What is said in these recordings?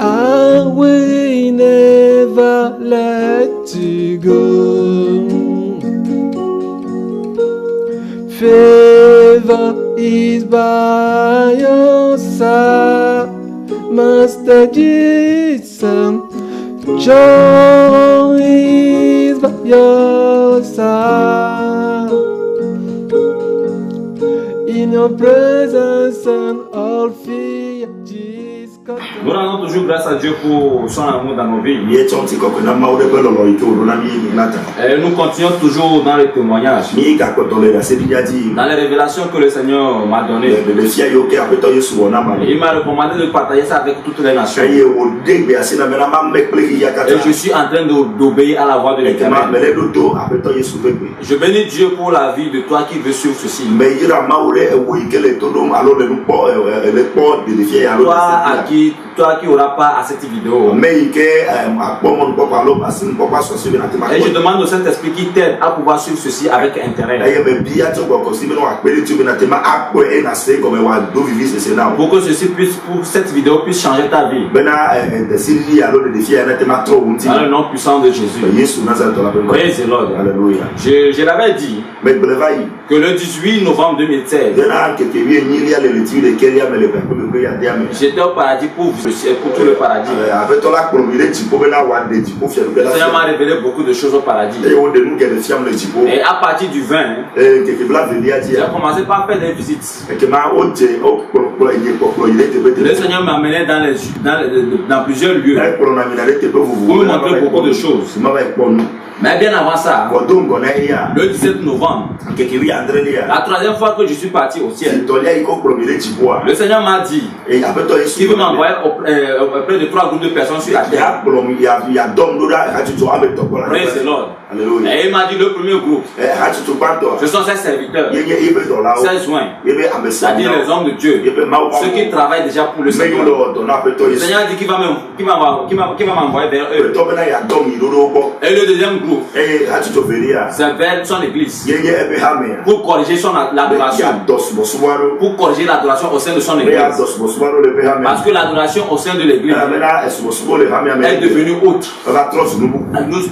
I will never let you go. Favor is by your side, Master Jesus. Joy is by your side. In your presence and all fear, Jesus. Nous rendons toujours grâce à Dieu pour son amour dans nos vies. Et nous continuons toujours dans les témoignages, dans les révélations que le Seigneur m'a données. Il m'a recommandé de partager ça avec toutes les nations. Et je suis en train d'obéir à la voix de l'Éternel. Je bénis Dieu pour la vie de toi qui veut suivre ceci. Toi qui n'auras pas à cette vidéo. Et je demande au Saint-Esprit qui t'aide à pouvoir suivre ceci avec intérêt. Pour que ceci puisse, pour cette vidéo puisse changer ta vie. Dans le nom puissant de Jésus. Praise the Lord. Je l'avais dit que le 18 novembre 2016, j'étais au paradis pour tout le paradis. Le Seigneur m'a révélé beaucoup de choses au paradis. Et à partir du 20, j'ai commencé par faire des visites. Le Seigneur m'a amené dans plusieurs lieux pour me montrer beaucoup de choses. Mais bien avant ça, le 17 novembre, la troisième fois que je suis parti au ciel, le Seigneur m'a dit qu'il veut m'envoyer auprès de 3 groupes de personnes sur la terre. Praise the Lord. Et il m'a dit le premier groupe, ce sont ses serviteurs, ses joints, c'est-à-dire les hommes de Dieu, ceux qui travaillent déjà pour le Seigneur. Le Seigneur a dit qu'il va m'envoyer vers eux. Et le deuxième groupe, c'est vers son église, pour corriger l'adoration, pour corriger l'adoration au sein de son église. Parce que l'adoration au sein de l'église est devenue autre.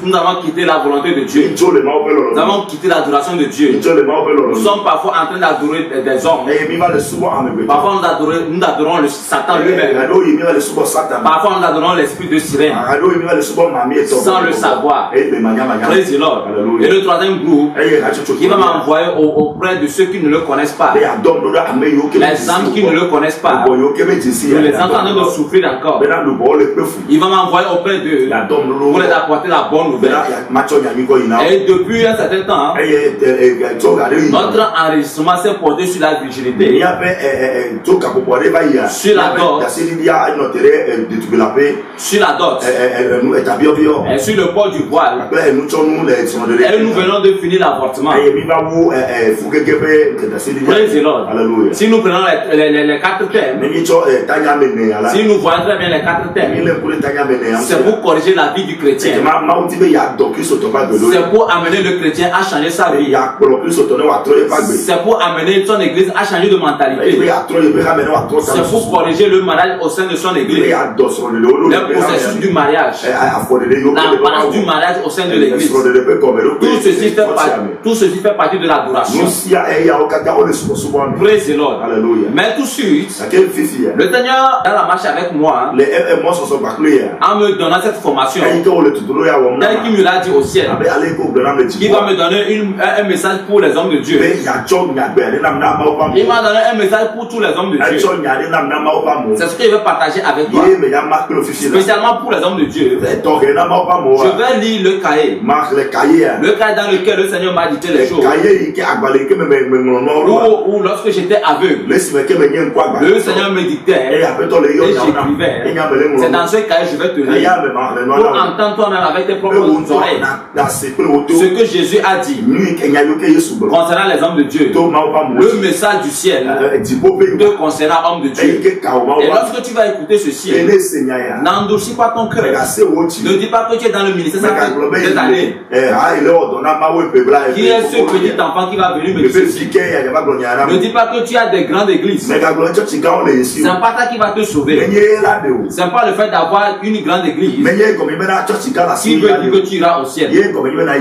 Nous avons quitté la volonté de Dieu. Nous avons quitté l'adoration de Dieu. Nous sommes parfois en train d'adorer des hommes. Parfois nous adorons le Satan lui-même. Parfois nous adorons l'esprit de sirène sans le savoir. Praise the Lord. Et le troisième groupe, qui va m'envoyer auprès de ceux qui ne le connaissent pas. Les âmes qui ne le connaissent pas. Les âmes en train de souffrir encore. Il va m'envoyer auprès d'eux pour les apporter la bonne nouvelle. Et depuis un certain temps, notre enregistrement s'est porté sur la virginité, sur la dot, sur la dot, et sur le port du voile. Et nous venons de finir l'avortement. Praise the Lord. Si nous prenons les 4 thèmes, si nous voyons très bien les 4 thèmes, c'est pour corriger la vie du chrétien. C'est pour amener le chrétien à changer sa vie. C'est pour amener son église à changer de mentalité. C'est pour corriger le mariage au sein de son église. Le processus du mariage. La base du mariage au sein de l'église. Tout ceci fait partie de l'adoration. Praise the Lord. Mais tout de suite, le Seigneur dans la marche avec moi, en me donnant cette formation, tel qu'il me l'a dit au ciel, il va me donner un message pour les hommes de Dieu. Il m'a donné un message pour tous les hommes de Dieu. C'est ce que je vais partager avec toi, spécialement pour les hommes de Dieu. Je vais lire le cahier dans lequel le Seigneur m'a dit les choses. Ou lorsque j'étais aveugle, le Seigneur me dictait et j'écrivais. C'est dans ce cahier que je vais te lire pour entendre toi-même avec tes propres oreilles ce que Jésus a dit concernant les hommes de Dieu, le message du ciel te concernant homme de Dieu. Et lorsque tu vas écouter ceci, n'endurcis pas ton cœur. Ne dis pas que tu es dans le ministère des années. Qui est ce petit enfant qui va venir me dire ceci? Ne dis pas que tu as des grandes églises. C'est pas ça qui va te sauver. Ce n'est pas le fait d'avoir une grande église qui veut dire que tu iras au ciel.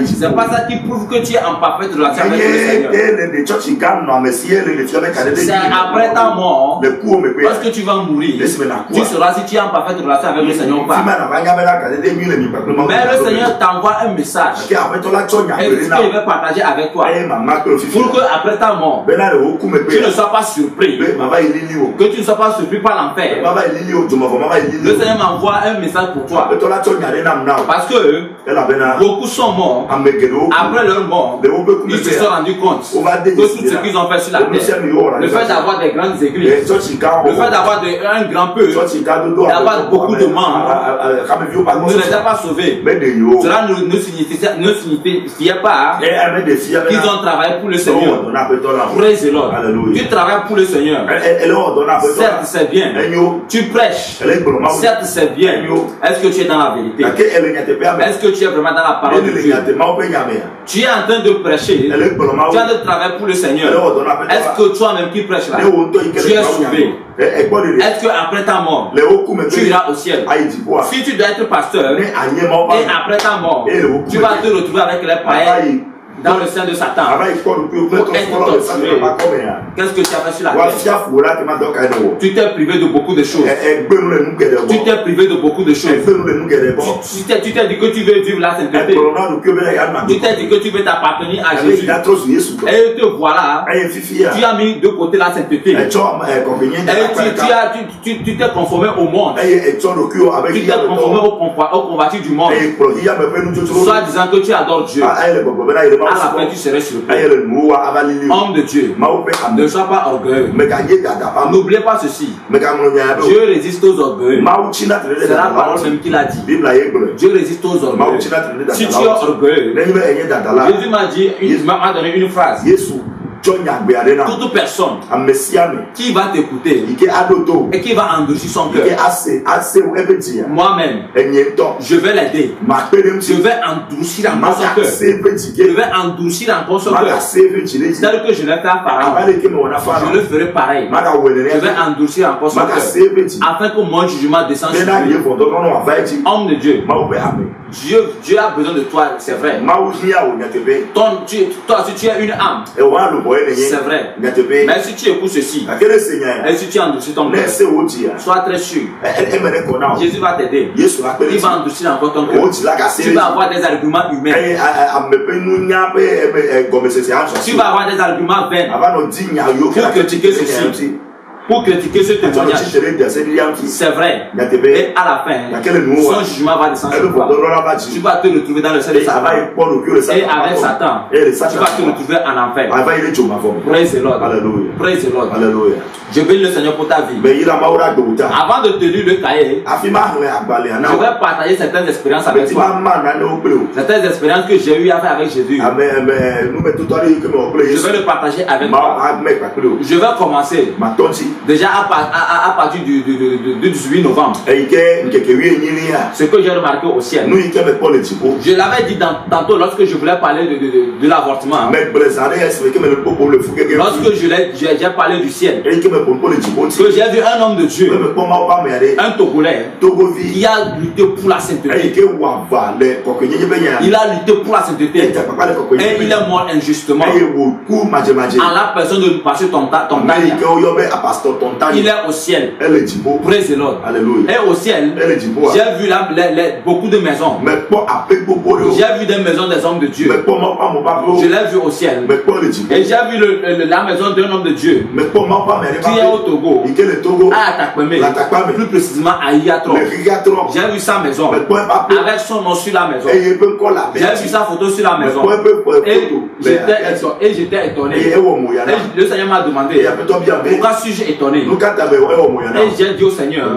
C'est pas ça qui prouve que tu es en parfaite relation avec le Seigneur. C'est après ta mort, lorsque tu vas mourir, tu sauras si tu es en parfaite relation avec le Seigneur ou pas. Mais le Seigneur t'envoie un message et il veut partager avec toi pour que après ta mort, tu ne sois pas surpris, que tu ne sois pas surpris par l'enfer. Le Seigneur m'envoie un message pour toi parce que beaucoup sont morts. Après leur mort, ils se sont rendus compte que tout ce qu'ils ont fait sur la terre, le fait d'avoir des grandes églises, le fait d'avoir un grand peuple, d'avoir beaucoup de membres, ne les a pas sauvés. Cela ne signifiait pas qu'ils ont travaillé pour le Seigneur. Praise the Lord. Tu travailles pour le Seigneur. Certes, c'est bien. Tu prêches. Certes, c'est bien. Est-ce que tu es dans la vérité? Est-ce que tu es vraiment dans la parole de Dieu? Tu es en train de prêcher. Tu es en train de travailler pour le Seigneur. Est-ce que toi-même qui prêches là, tu es sauvé? Est-ce qu'après ta mort, tu iras au ciel? Si tu dois être pasteur, et après ta mort, tu vas te retrouver avec les païens dans le sein de Satan pour être torturé. Qu'est-ce que tu as fait sur la terre? Tu t'es privé de beaucoup de choses. Tu t'es privé de beaucoup de choses. Tu t'es dit que tu veux vivre la sainteté. Tu t'es dit que tu veux t'appartenir à Jésus. Et te voilà. Tu as mis de côté la sainteté. Et tu t'es conformé au monde. Tu t'es conformé au converti du monde. Soit disant que tu adores Dieu. À la fin, tu serais surpris. Homme de Dieu, ne sois pas orgueilleux. N'oubliez pas ceci. Dieu résiste aux orgueilleux. C'est la parole même qu'il a dit. Dieu résiste aux orgueilleux. Si tu es orgueilleux, Jésus m'a donné une phrase. Toute personne qui va t'écouter et qui va endurcir son cœur, moi-même, je vais l'aider. Je vais endurcir encore son cœur. Je vais endurcir encore son cœur. Tel que je l'ai fait à Pharaon, je le ferai pareil. Je vais endurcir encore son cœur afin que mon jugement descende sur lui. Homme de Dieu, Dieu a besoin de toi, c'est vrai. Toi, si tu as une âme, c'est vrai. Mais si tu écoutes ceci, et si tu endurcis ton cœur, sois très sûr. Jésus va t'aider. Il va endurcir encore ton cœur. Tu vas avoir des arguments humains. Tu vas avoir des arguments vains pour critiquer ceci. Pour critiquer ce témoignage. C'est vrai. Et à la fin, son jugement va descendre sur toi. Tu vas te retrouver dans le ciel de Satan. Et avec Satan, tu vas te retrouver en enfer. Praise the Lord. Praise the Lord. Je bénis le Seigneur pour ta vie. Avant de te lire le cahier, je vais partager certaines expériences avec toi. Certaines expériences que j'ai eues à faire avec Jésus. Je vais le partager avec toi. Je vais commencer. Déjà à partir du 18 novembre, ce que j'ai remarqué au ciel, je l'avais dit tantôt lorsque je voulais parler de l'avortement. Lorsque j'ai parlé du ciel, que j'ai vu un homme de Dieu, un Togolais, qui a lutté pour la sainteté. Il a lutté pour la sainteté et il est mort injustement en la personne de passer ton il est au ciel. Praise the Lord. Et au ciel, j'ai vu beaucoup de maisons. J'ai vu des maisons des hommes de Dieu. Je l'ai vu au ciel. Et j'ai vu la maison d'un homme de Dieu qui est au Togo, à Atakpeme, plus précisément à Iatron. J'ai vu sa maison avec son nom sur la maison. J'ai vu sa photo sur la maison. Et j'étais étonné. Et le Seigneur m'a demandé pourquoi suis-je étonné. Et j'ai dit au Seigneur,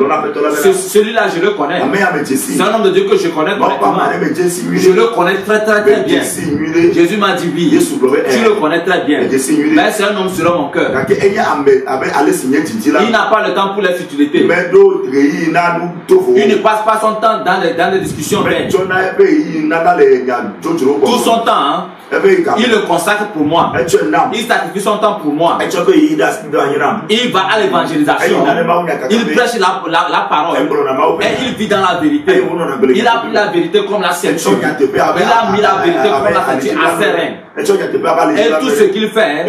celui-là je le connais. C'est un homme de Dieu que je connais correctement. Je le connais très très très bien. Jésus m'a dit oui, tu le connais très bien. Mais c'est un homme sur mon cœur. Il n'a pas le temps pour les futilités. Il ne passe pas son temps dans des discussions. Tout son temps, il le consacre pour moi. Il sacrifie son temps pour moi. Il va à l'évangélisation. Il prêche la parole. Et il vit dans la vérité. Il a pris la vérité comme la ceinture. Il a mis la vérité comme la ceinture à ses reins. Et tout ce qu'il fait,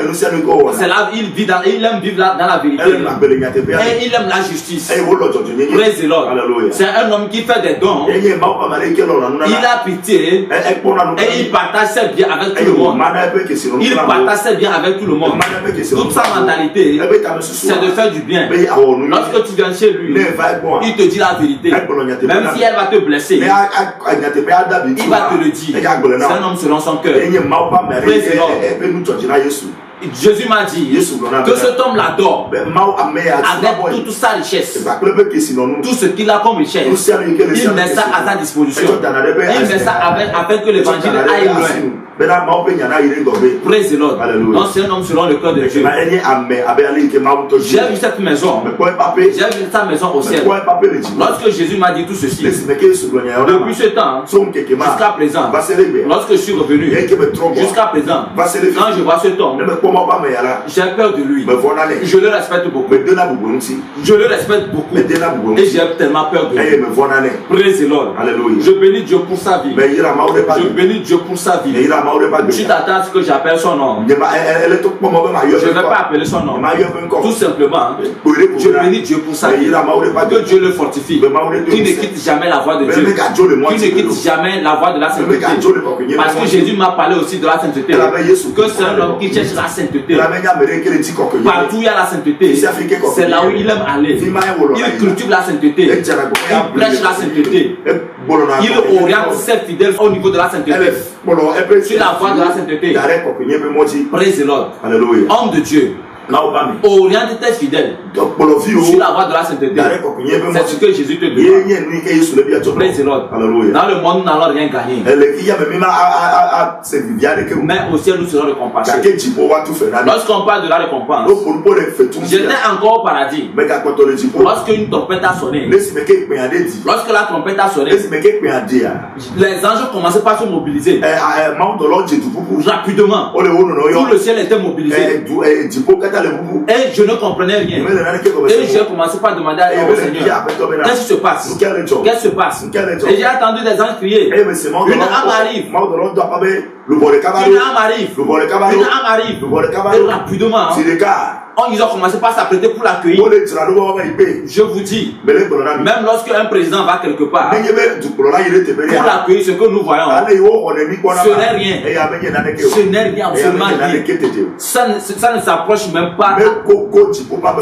c'est là, il aime vivre dans la vérité. Et il aime la justice. Praise the Lord. C'est un homme qui fait des dons. Il a pitié. Et il partage ses biens avec tout le monde. Il partage ses biens avec tout le monde. Toute sa mentalité, c'est de faire du bien. Lorsque tu viens chez lui, il te dit la vérité. Même si elle va te blesser, il va te le dire. C'est un homme selon son cœur. Jésus m'a dit que cet homme l'adore avec toute sa richesse, tout ce qu'il a comme richesse. Il met ça à sa disposition. Il met ça afin que l'évangile aille loin. Praise the Lord. Non, c'est un homme selon le cœur de Dieu. J'ai vu cette maison. J'ai vu sa maison au ciel. Lorsque Jésus m'a dit tout ceci, depuis ce temps jusqu'à présent, lorsque je suis revenu jusqu'à présent, quand je vois cet homme, j'ai peur de lui. Je le respecte beaucoup. Je le respecte beaucoup. Et j'ai tellement peur de lui. Praise the Lord. Je bénis Dieu pour sa vie. Je bénis Dieu pour sa vie. Tu t'attends à ce que j'appelle son nom. Je ne vais pas appeler son nom. Tout simplement, je bénis Dieu pour sa vie. Que Dieu le fortifie. Qu'il ne quitte jamais la voie de Dieu. Qu'il ne quitte jamais la voie de la sainteté. Parce que Jésus m'a parlé aussi de la sainteté. Que c'est un homme qui cherche la sainteté. Partout il y a la sainteté. C'est là où il aime aller. Il cultive la sainteté. Il prêche la sainteté. Il oriente ses fidèles au niveau de la sainteté. Sur la voie de la sainteté. Praise the Lord. Homme de Dieu. Oriente tes fidèles sur la voie de la sainteté. C'est ce que Jésus te demande. Praise the Lord. Dans le monde, nous n'allons rien gagner. Mais au ciel, nous serons récompensés. Lorsqu'on parle de la récompense, j'étais encore au paradis. Lorsque une trompette a sonné, lorsque la trompette a sonné, les anges commençaient par se mobiliser rapidement. Tout le ciel était mobilisé. Et je ne comprenais rien. Et j'ai commencé par demander au Seigneur, qu'est-ce qui se passe? Qu'est-ce qui se passe? Et j'ai attendu des anges crier. Une âme arrive. Une âme arrive. Une âme arrive. Et rapidement, ils ont commencé par s'apprêter pour l'accueillir. Je vous dis, même lorsque un président va quelque part, pour l'accueillir, ce que nous voyons, ce n'est rien. Ce n'est rien, absolument rien. Ça ne s'approche même pas.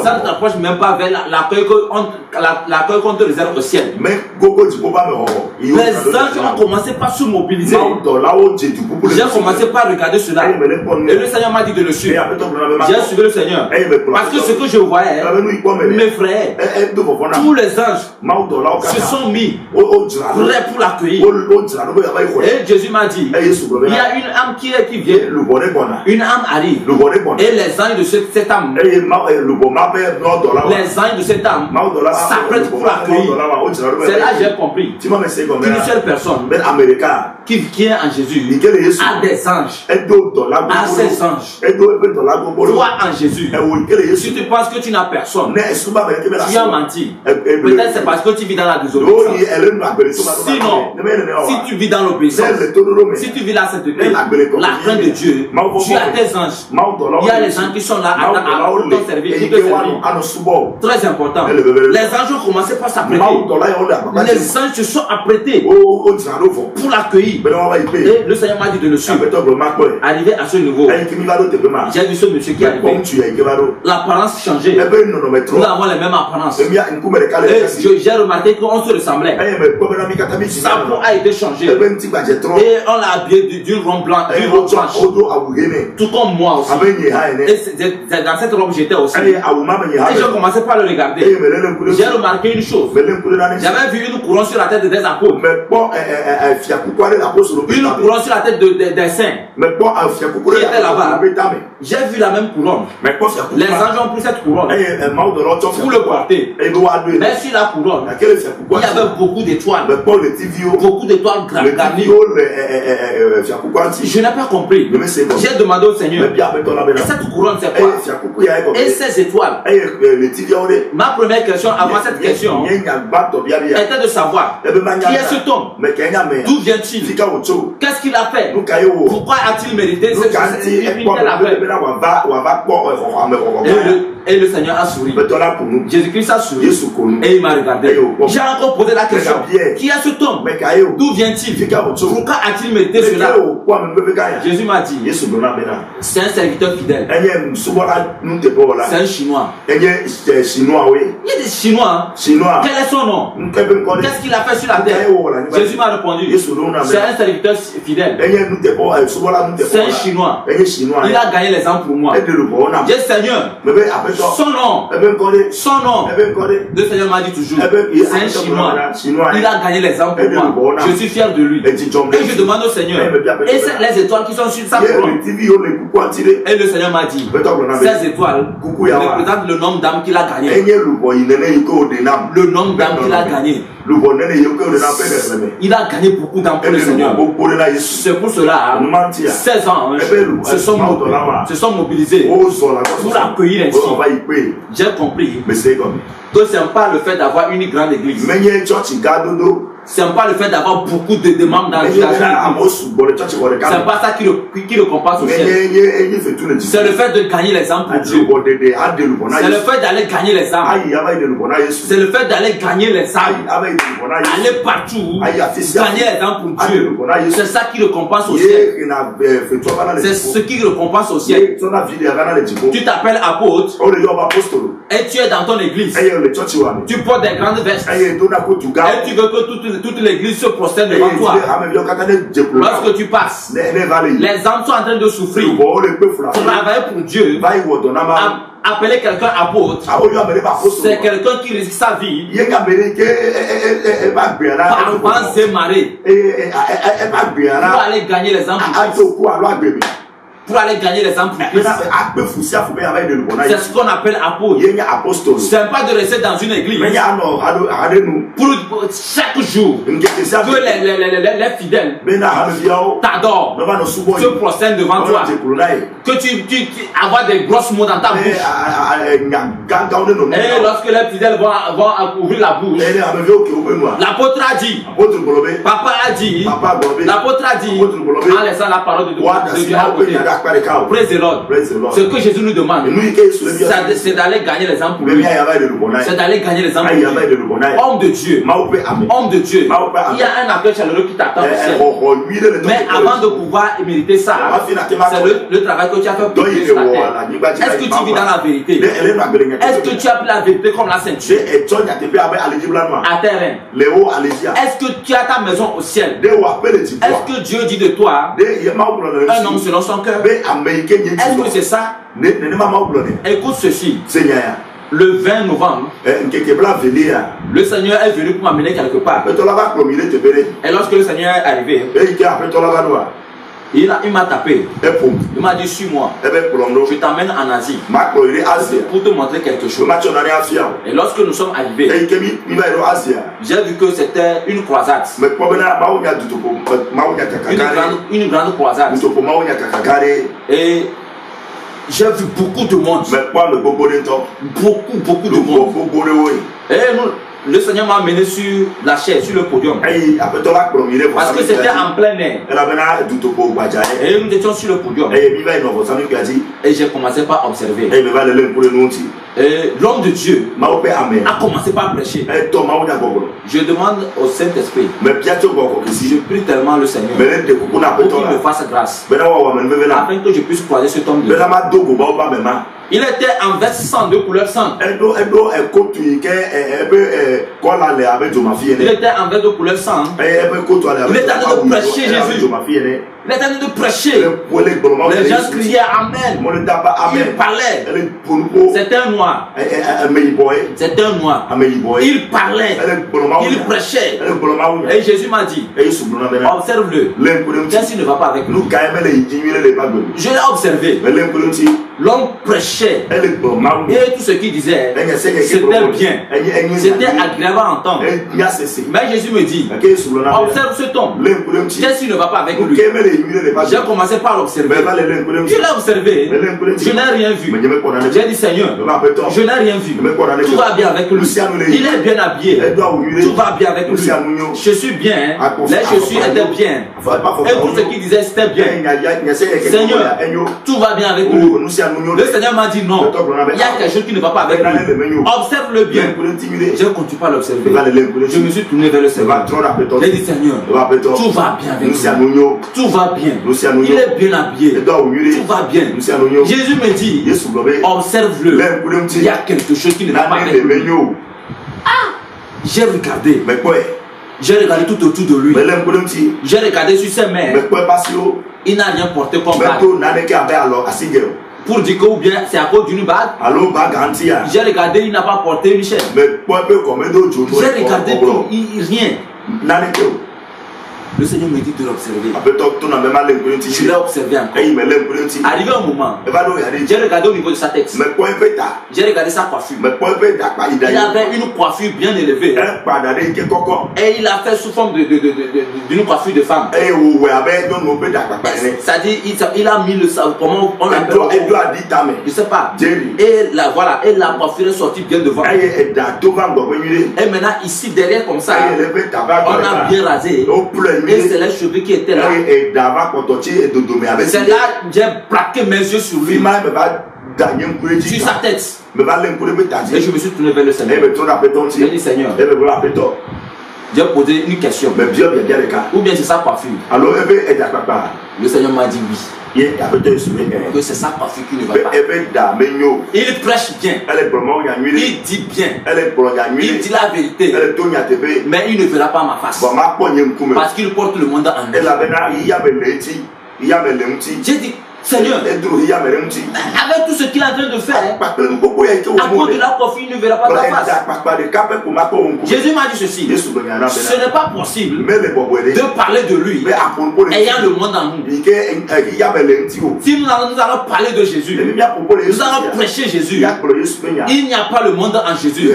Ça ne s'approche même pas vers l'accueil qu'on te réserve au ciel. Les anges ont commencé par se mobiliser. J'ai commencé par regarder cela. Et le Seigneur m'a dit de le suivre. J'ai suivi le Seigneur. Parce que ce que je voyais, mes frères, tous les anges se sont mis prêts pour l'accueillir. Et Jésus m'a dit, il y a une âme qui vient, une âme arrive. Et les anges de cette âme, s'apprêtent pour l'accueillir. C'est là que j'ai compris qu'une seule personne qui vient en Jésus a des anges, a ses anges. Toi en Jésus, si tu penses que tu n'as personne, tu as menti. Peut-être c'est parce que tu vis dans la désobéissance. Sinon, si tu vis dans l'obéissance, si tu vis la sainteté, la crainte de Dieu, tu as tes anges. Il y a les gens qui sont là pour te servir. Très important. Les anges ont commencé par s'apprêter. Les anges se sont apprêtés pour l'accueillir. Et le Seigneur m'a dit de le suivre. Arrivé à ce niveau, j'ai vu ce monsieur qui est arrivé. L'apparence changeait. Nous avons les mêmes apparences. Et j'ai remarqué qu'on se ressemblait. Sa peau a été changée. Et on l'a habillé d'une robe blanche. Tout comme moi aussi. Et dans cette robe j'étais aussi. Et j'ai commencé par le regarder. J'ai remarqué une chose. J'avais vu une couronne sur la tête des apôtres. une couronne sur la tête des saints qui était là-bas. J'ai vu la même couronne. Les anges ont pris cette couronne pour le porter. Mais sur la couronne, il y avait beaucoup d'étoiles. Beaucoup d'étoiles garnies. Je n'ai pas compris. J'ai demandé au Seigneur, et cette couronne c'est quoi? Et ces étoiles. Ma première question avant cette question était de savoir qui est cet homme? D'où vient-il? Qu'est-ce qu'il a fait? Pourquoi a-t-il mérité cette et le Seigneur a souri. Jésus-Christ a souri et il m'a regardé. J'ai encore posé la question, qui est cet homme? D'où vient-il? Pourquoi a-t-il mérité cela? Jésus m'a dit, c'est un serviteur fidèle. C'est un Chinois. Il y a des Chinois. Quel est son nom? Qu'est-ce qu'il a fait sur la terre? Jésus m'a répondu, c'est un serviteur fidèle. C'est un Chinois. Il a gagné les âmes pour moi. J'ai Seigneur, son nom, le Seigneur m'a dit toujours, c'est un Chinois. Il a gagné les âmes pour moi. Je suis fier de lui. Et je demande au Seigneur, et les étoiles qui sont sur sa couronne. Et le Seigneur m'a dit, ces étoiles représentent le nombre d'âmes qu'il a gagné. Le nombre d'âmes qu'il a gagné. Il a gagné beaucoup d'âmes pour le Seigneur. C'est pour cela, 16 ans, se sont mobilisés pour accueillir ainsi. J'ai compris que ce n'est pas le fait d'avoir une grande église. Ce n'est pas le fait d'avoir beaucoup de membres dans l'église. Ce n'est pas ça qui le compense au ciel. C'est le fait de gagner les âmes pour Dieu. C'est le fait d'aller gagner les âmes. C'est le fait d'aller gagner les âmes. Aller partout, gagner les âmes pour Dieu. C'est ça qui le compense au ciel. C'est ce qui le compense au ciel. Tu t'appelles apôtre et tu es dans ton église. Tu portes des grandes vestes et tu veux que toute l'église se prosterne devant toi. Lorsque tu passes, les âmes sont en train de souffrir. Travailler pour Dieu, appeler quelqu'un apôtre, c'est quelqu'un qui risque sa vie par se marrer pour aller gagner les âmes pour aller gagner les âmes pour Christ. C'est ce qu'on appelle apôtre. Ce n'est pas de rester dans une église pour chaque jour que les fidèles t'adorent, se prosternent devant toi, que tu avoir des grosses mots dans ta bouche. Et lorsque les fidèles vont ouvrir la bouche, l'apôtre a dit, papa a dit, l'apôtre a dit, en laissant la parole de Dieu à côté. Praise the Lord. Ce que Jésus nous demande, c'est d'aller gagner les âmes pour lui. C'est d'aller gagner les âmes pour lui. Homme de Dieu. Homme de Dieu. Il y a un accueil chaleureux qui t'attend au ciel. Mais avant de pouvoir mériter ça, c'est le travail que tu as fait pour Dieu sur la terre. Est-ce que tu vis dans la vérité? Est-ce que tu as pris la vérité comme la ceinture à terre? Est-ce que tu as ta maison au ciel? Est-ce que Dieu dit de toi un homme selon son cœur? Est-ce que c'est ça? Écoute ceci. Le 20 novembre, le Seigneur est venu pour m'amener quelque part. Et lorsque le Seigneur est arrivé, il m'a tapé. Il m'a dit, suis-moi. Je t'emmène en Asie pour te montrer quelque chose. Et lorsque nous sommes arrivés, j'ai vu que c'était une croisade. Une grande croisade. Et j'ai vu beaucoup de monde. Beaucoup de monde. Et le Seigneur m'a amené sur la chaise, sur le podium. Parce que c'était en plein air. Et nous étions sur le podium. Et j'ai commencé par observer. Et l'homme de Dieu a commencé par prêcher. Je demande au Saint-Esprit. Je prie tellement le Seigneur pour qu'il me fasse grâce, afin que je puisse croiser cet homme de Dieu. Il était en veste sang, de couleur sang. Il était en veste de couleur sang. Il était en train de prêcher Jésus. Il était en train de prêcher. Les gens criaient Amen. Il parlait. C'était un noir. C'était un noir. Il parlait. Il prêchait. Et Jésus m'a dit, observe-le. Qu'est-ce qui ne va pas avec nous? Je l'ai observé. L'homme prêchait. Et tout ce qu'il disait, c'était bien. C'était agréable à entendre. Mais Jésus me dit, observe cet homme. Qu'est-ce qui ne va pas avec lui? J'ai commencé par l'observer. Je l'ai observé. Je n'ai rien vu. J'ai dit, Seigneur, je n'ai rien vu. Tout va bien avec lui. Il est bien habillé. Tout va bien avec lui. Je suis bien. Les chaussures étaient bien. Et tout ce qu'il disait, c'était bien. Seigneur, tout va bien avec lui. Le Seigneur m'a dit non. Il y a quelque chose qui ne va pas avec lui. Observe-le bien. Je ne continue pas à l'observer. Je me suis tourné vers le Seigneur. J'ai dit, Seigneur, tout va bien avec lui. Tout va bien. Il est bien habillé. Tout va bien. Jésus me dit, observe-le. Il y a quelque chose qui ne va pas avec lui. J'ai regardé. J'ai regardé tout autour de lui. J'ai regardé sur ses mains. Il n'a rien porté comme bague. Pour dire que ou bien c'est à cause d'une bague. J'ai regardé, il n'a pas porté une chaîne. J'ai regardé rien. Le Seigneur me dit de l'observer. Je l'ai observé encore. Arrivé un moment, j'ai regardé au niveau de sa tête. J'ai regardé sa coiffure. Il avait une coiffure bien élevée. Et il a fait sous forme d'une coiffure de femme. C'est-à-dire, il a mis le savon. Comment on l'appelle? Je ne sais pas. Et la voilà, et la coiffure est sortie bien devant. Et maintenant, ici, derrière, comme ça, on a bien rasé. Et c'est les cheveux qui étaient là. C'est là que j'ai braqué mes yeux sur lui. Sur sa tête. Et je me suis tourné vers le Seigneur. J'ai dit, Seigneur, j'ai posé une question. Ou bien c'est sa coiffure? Le Seigneur m'a dit oui. Que c'est sa coiffure qui ne va pas. Il prêche bien. Il dit bien. Il dit la vérité. Mais il ne verra pas ma face. Parce qu'il porte le monde en lui. J'ai dit, Seigneur, avec tout ce qu'il est en train de faire, à cause de la coiffure, il ne verra pas ta face. Jésus m'a dit ceci, ce n'est pas possible de parler de lui ayant le monde en nous. Si nous allons parler de Jésus, nous allons prêcher Jésus, il n'y a pas le monde en Jésus.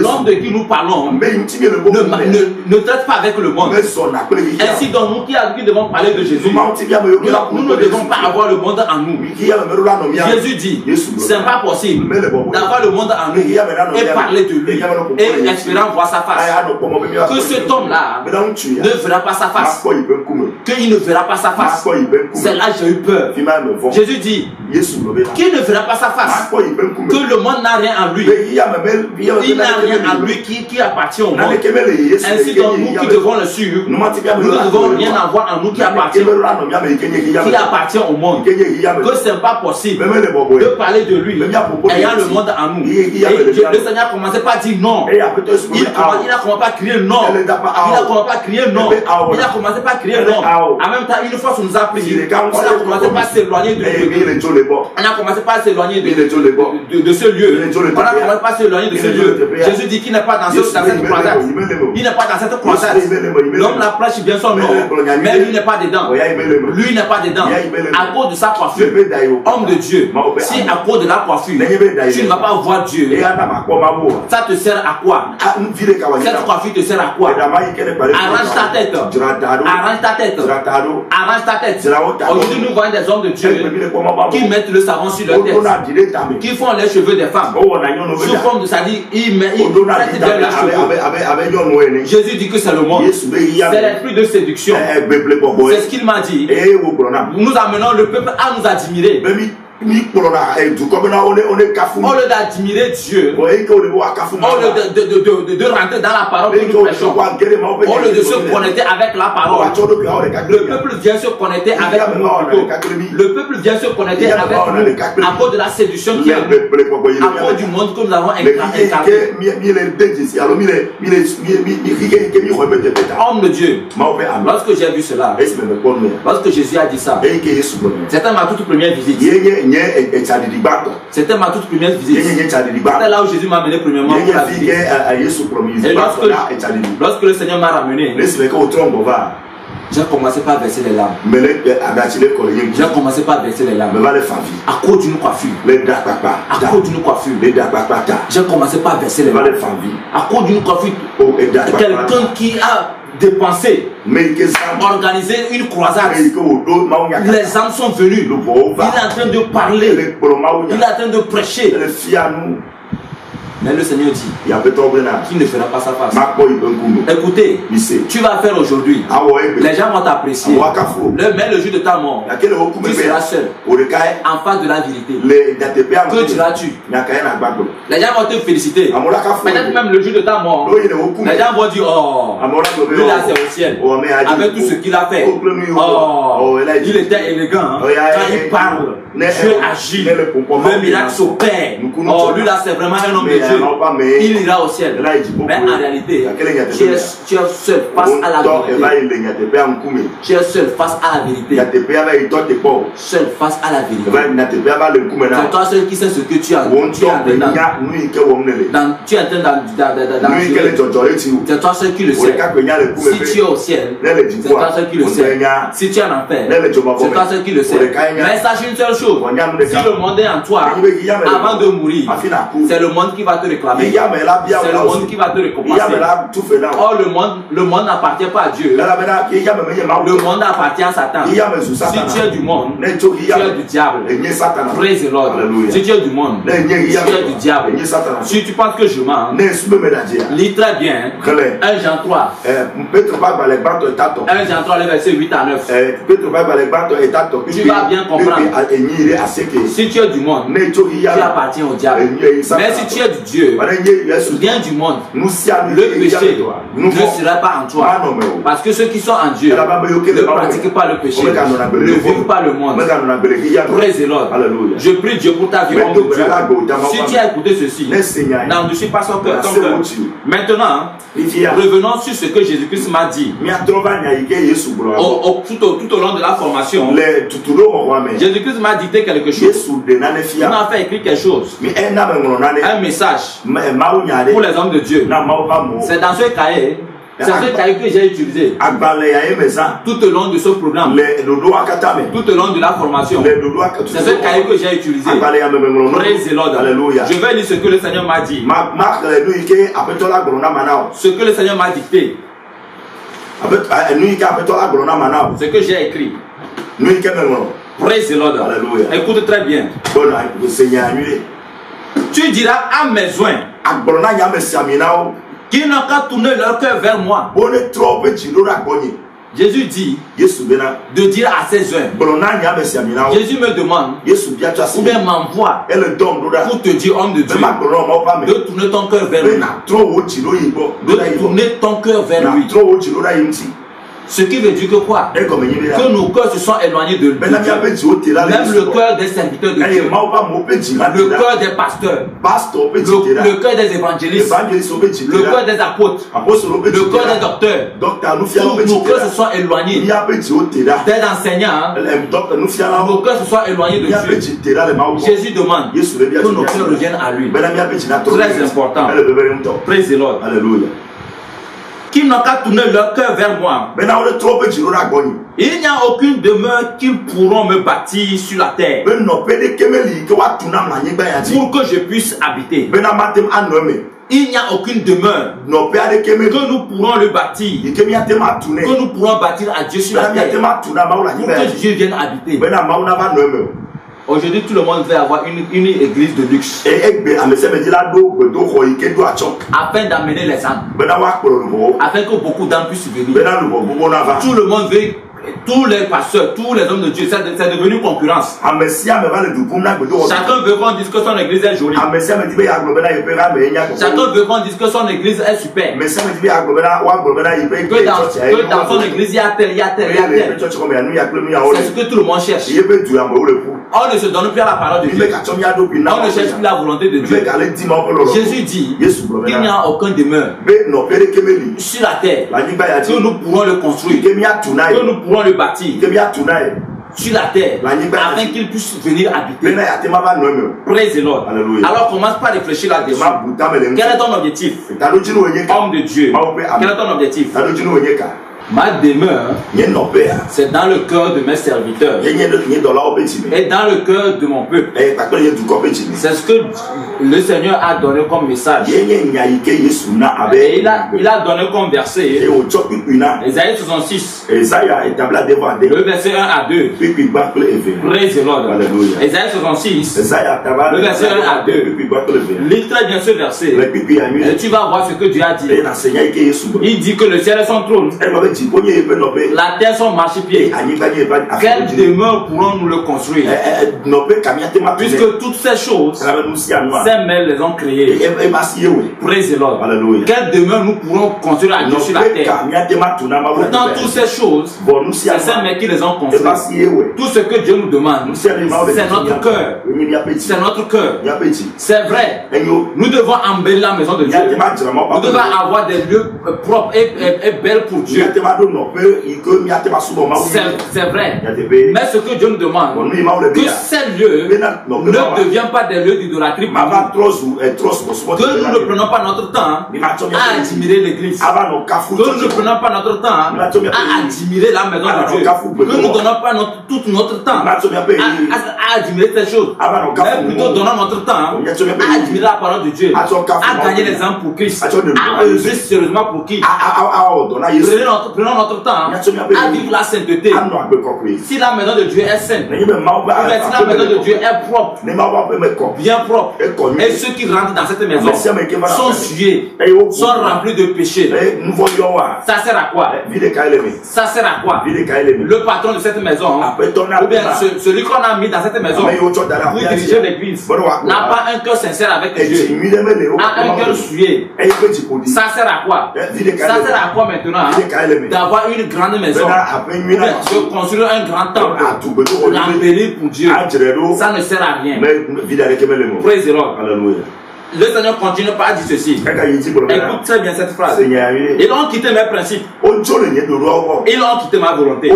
L'homme de qui nous parlons ne traite pas avec le monde. Ainsi donc nous qui devons parler de Jésus, nous ne devons pas avoir le monde en nous. Jésus dit, ce n'est pas possible d'avoir le monde en nous et parler de lui et espérant voir sa face. Que cet homme-là ne verra pas sa face. Qu'il ne verra pas sa face. C'est là que j'ai eu peur. Jésus dit, qu'il ne verra pas sa face. Que le monde n'a rien en lui. Il n'a rien en lui qui appartient au monde. Ainsi donc nous qui devons le suivre, nous ne devons rien avoir en nous qui appartient au monde. Que ce n'est pas possible de parler de lui ayant le monde en nous. Et le Seigneur a commencé par dire non. Il a commencé par crier non. Il a commencé par crier non. Il a commencé par crier non. En même temps, une fois qu'on nous a prié, on a commencé par s'éloigner de Dieu. On a commencé par s'éloigner de ce lieu. On a commencé par s'éloigner de ce lieu. Jésus dit qu'il n'est pas dans cette croisade. Il n'est pas dans cette croisade. L'homme la prêche bien son nom, mais lui n'est pas dedans. Lui n'est pas dedans. À cause de sa coiffure, homme de Dieu, si à cause de la coiffure, tu ne vas pas voir Dieu, ça te sert à quoi? Cette coiffure te sert à quoi? Arrange ta tête. Arrange ta tête. Arrange ta tête. Aujourd'hui, nous voyons des hommes de Dieu qui mettent le savon sur leur tête, qui font les cheveux des femmes. Sous forme de ça dit, ils mettent bien leurs cheveux. Jésus dit que c'est le monde. C'est l'esprit de séduction. C'est ce qu'il m'a dit. Nous amenons le peuple à nous admirer. Au lieu d'admirer Dieu, au lieu de rentrer dans la parole que nous prêchons, au lieu de se connecter avec la parole, le peuple vient se connecter avec nous. Le peuple vient se connecter avec nous à cause de la séduction qui est à cause du monde que nous avons incarné. Homme de Dieu, lorsque j'ai vu cela, lorsque Jésus a dit ça, c'était ma toute première visite. C'était ma toute première visite. C'était là où Jésus m'a amené premièrement pour la visite. Et lorsque le Seigneur m'a ramené, j'ai commencé par verser les larmes. J'ai commencé par verser les larmes. À cause d'une coiffure. À cause d'une coiffure. J'ai commencé par verser les larmes. À cause d'une coiffure. Quelqu'un qui a dépensé, organisé une croisade. Les âmes sont venues. Il est en train de parler. Il est en train de prêcher. Mais le Seigneur dit qu'il ne fera pas sa face. Écoutez, tu vas faire aujourd'hui. Les gens vont t'apprécier. Mais le jour de ta mort, tu seras seul en face de la vérité. Que diras-tu? Les gens vont te féliciter. Peut-être même le jour de ta mort, les gens vont dire: oh, lui là c'est au ciel. Avec tout ce qu'il a fait. Oh, il était élégant. Quand il parle, Dieu agit. Le miracle s'opère. Oh, lui là c'est vraiment un homme de Dieu. Il ira au ciel. Mais en réalité, tu es seul face à la vérité. Tu es seul face à la vérité. Seul face à la vérité. C'est toi seul qui sais ce que tu as. Tu es en train. C'est toi seul qui le sais. Si tu es au ciel, c'est toi seul qui le sais. Si tu es en enfer, c'est toi seul qui le sais. Mais sache une seule chose: si le monde est en toi, avant de mourir, c'est le monde qui va te réclamer. C'est le monde qui va te récompenser. Or le monde n'appartient pas à Dieu. Le monde appartient à Satan. Si tu es du monde, tu es du diable. Praise the Lord. Si tu es du monde, tu es du diable. Si tu penses que je mens, lis très bien 1 Jean 3. 1 Jean 3, le verset 8 à 9. Tu vas bien comprendre. Si tu es du monde, tu appartiens au diable. Mais si tu es du Dieu, viens du monde, le péché ne sera pas en toi. Parce que ceux qui sont en Dieu ne pratiquent pas le péché, ne vivent pas le monde. Praise the Lord. Je prie Dieu pour ta vie, homme de Dieu. Si tu as écouté ceci, n'endurcis pas ton cœur. Maintenant, revenons sur ce que Jésus-Christ m'a dit. Tout au long de la formation, Jésus-Christ m'a dicté quelque chose. Il m'a fait écrire quelque chose. Un message pour les hommes de Dieu. C'est dans ce cahier. C'est ce cahier que j'ai utilisé tout au long de ce programme, tout au long de la formation. C'est ce cahier que j'ai utilisé. Praise the Lord. Je vais lire ce que le Seigneur m'a dit, ce que le Seigneur m'a dicté, ce que j'ai écrit. Praise the Lord. Écoute très bien. Tu diras à mes soins qu'ils n'ont qu'à tourner leur cœur vers moi. Jésus dit de dire à ses soins. Jésus me demande ou bien m'envoie pour te dire, homme de Dieu, de tourner ton cœur vers lui. De tourner ton cœur vers lui. Ce qui veut dire que quoi? Que nos cœurs se sont éloignés de Dieu. Même le cœur des serviteurs de Dieu, le cœur des pasteurs, le cœur des évangélistes, le cœur des apôtres, le cœur des docteurs. Nos cœurs se sont éloignés des enseignants. Nos cœurs se sont éloignés de Dieu. Jésus demande que nos cœurs reviennent à lui. Très important. Praise the Lord. Alléluia. Qu'ils n'ont qu'à tourner leur cœur vers moi. Il n'y a aucune demeure qu'ils pourront me bâtir sur la terre pour que je puisse habiter. Il n'y a aucune demeure que nous pourrons le bâtir, que nous pourrons bâtir à Dieu sur la terre pour que Dieu vienne habiter. Aujourd'hui, tout le monde veut avoir une église de luxe afin d'amener les âmes, afin que beaucoup d'âmes puissent venir. Tout le monde veut tous les pasteurs, tous les hommes de Dieu, c'est devenu concurrence. Chacun veut qu'on dise que son église est jolie. Chacun veut qu'on dise que son église est super. Que dans son église, il y a tel, il y a tel, il y a tel. C'est ce que tout le monde cherche. On ne se donne plus à la parole de Dieu. On ne cherche plus la volonté de Dieu. Jésus dit qu'il n'y a aucun demeure sur la terre que nous pourrons le construire, que nous pourrons le bâtir sur la terre afin qu'il puisse venir habiter. Praise the Lord. Alors commence par réfléchir là-dessus. Quel est ton objectif? Homme de Dieu. Quel est ton objectif? Ma demeure, c'est dans le cœur de mes serviteurs et dans le cœur de mon peuple. C'est ce que le Seigneur a donné comme message. Et il a donné comme verset Isaïe 66, le verset 1 à 2. Praise the Lord. Isaïe 66, le verset 1 à 2. Lis très bien ce verset et tu vas voir ce que Dieu a dit. Il dit que le ciel est son trône, la terre son marchepied. Quelle demeure pourrons-nous le construire? Puisque toutes ces choses, ces mains les ont créées. Praise the Lord. Quelle demeure nous pourrons construire à Dieu sur la terre? Pourtant toutes ces choses, c'est ces mains qui les ont construites. Tout ce que Dieu nous demande, c'est notre cœur. C'est notre cœur. C'est vrai. Nous devons embellir la maison de Dieu. Nous devons avoir des lieux propres et belles pour Dieu. C'est vrai. Mais ce que Dieu nous demande, que ces lieux ne deviennent pas des lieux d'idolâtrie. Que nous ne prenons pas notre temps à admirer l'église. Que nous ne prenons pas notre temps à admirer la maison de Dieu. Que nous ne donnons pas tout notre temps à admirer ces choses. Mais plutôt donnons notre temps à admirer la parole de Dieu, à gagner les âmes pour Christ, à œuvrer sérieusement pour qui. Prenons notre temps à vivre la sainteté. Si la maison de Dieu est sainte, si la maison de Dieu est propre, bien propre, et ceux qui rentrent dans cette maison sont souillés, sont remplis de péchés, ça sert à quoi? Ça sert à quoi? Le patron de cette maison, ou bien celui qu'on a mis dans cette maison pour diriger l'église, n'a pas un cœur sincère avec Dieu, a un cœur souillé. Ça sert à quoi? Ça sert à quoi maintenant d'avoir une grande maison, de construire un grand temple, l'embellir pour Dieu? Ça ne sert à rien. Praise the Lord. Le Seigneur continue par dire ceci. Écoute très bien cette phrase. Ils ont quitté mes principes. Ils ont quitté ma volonté.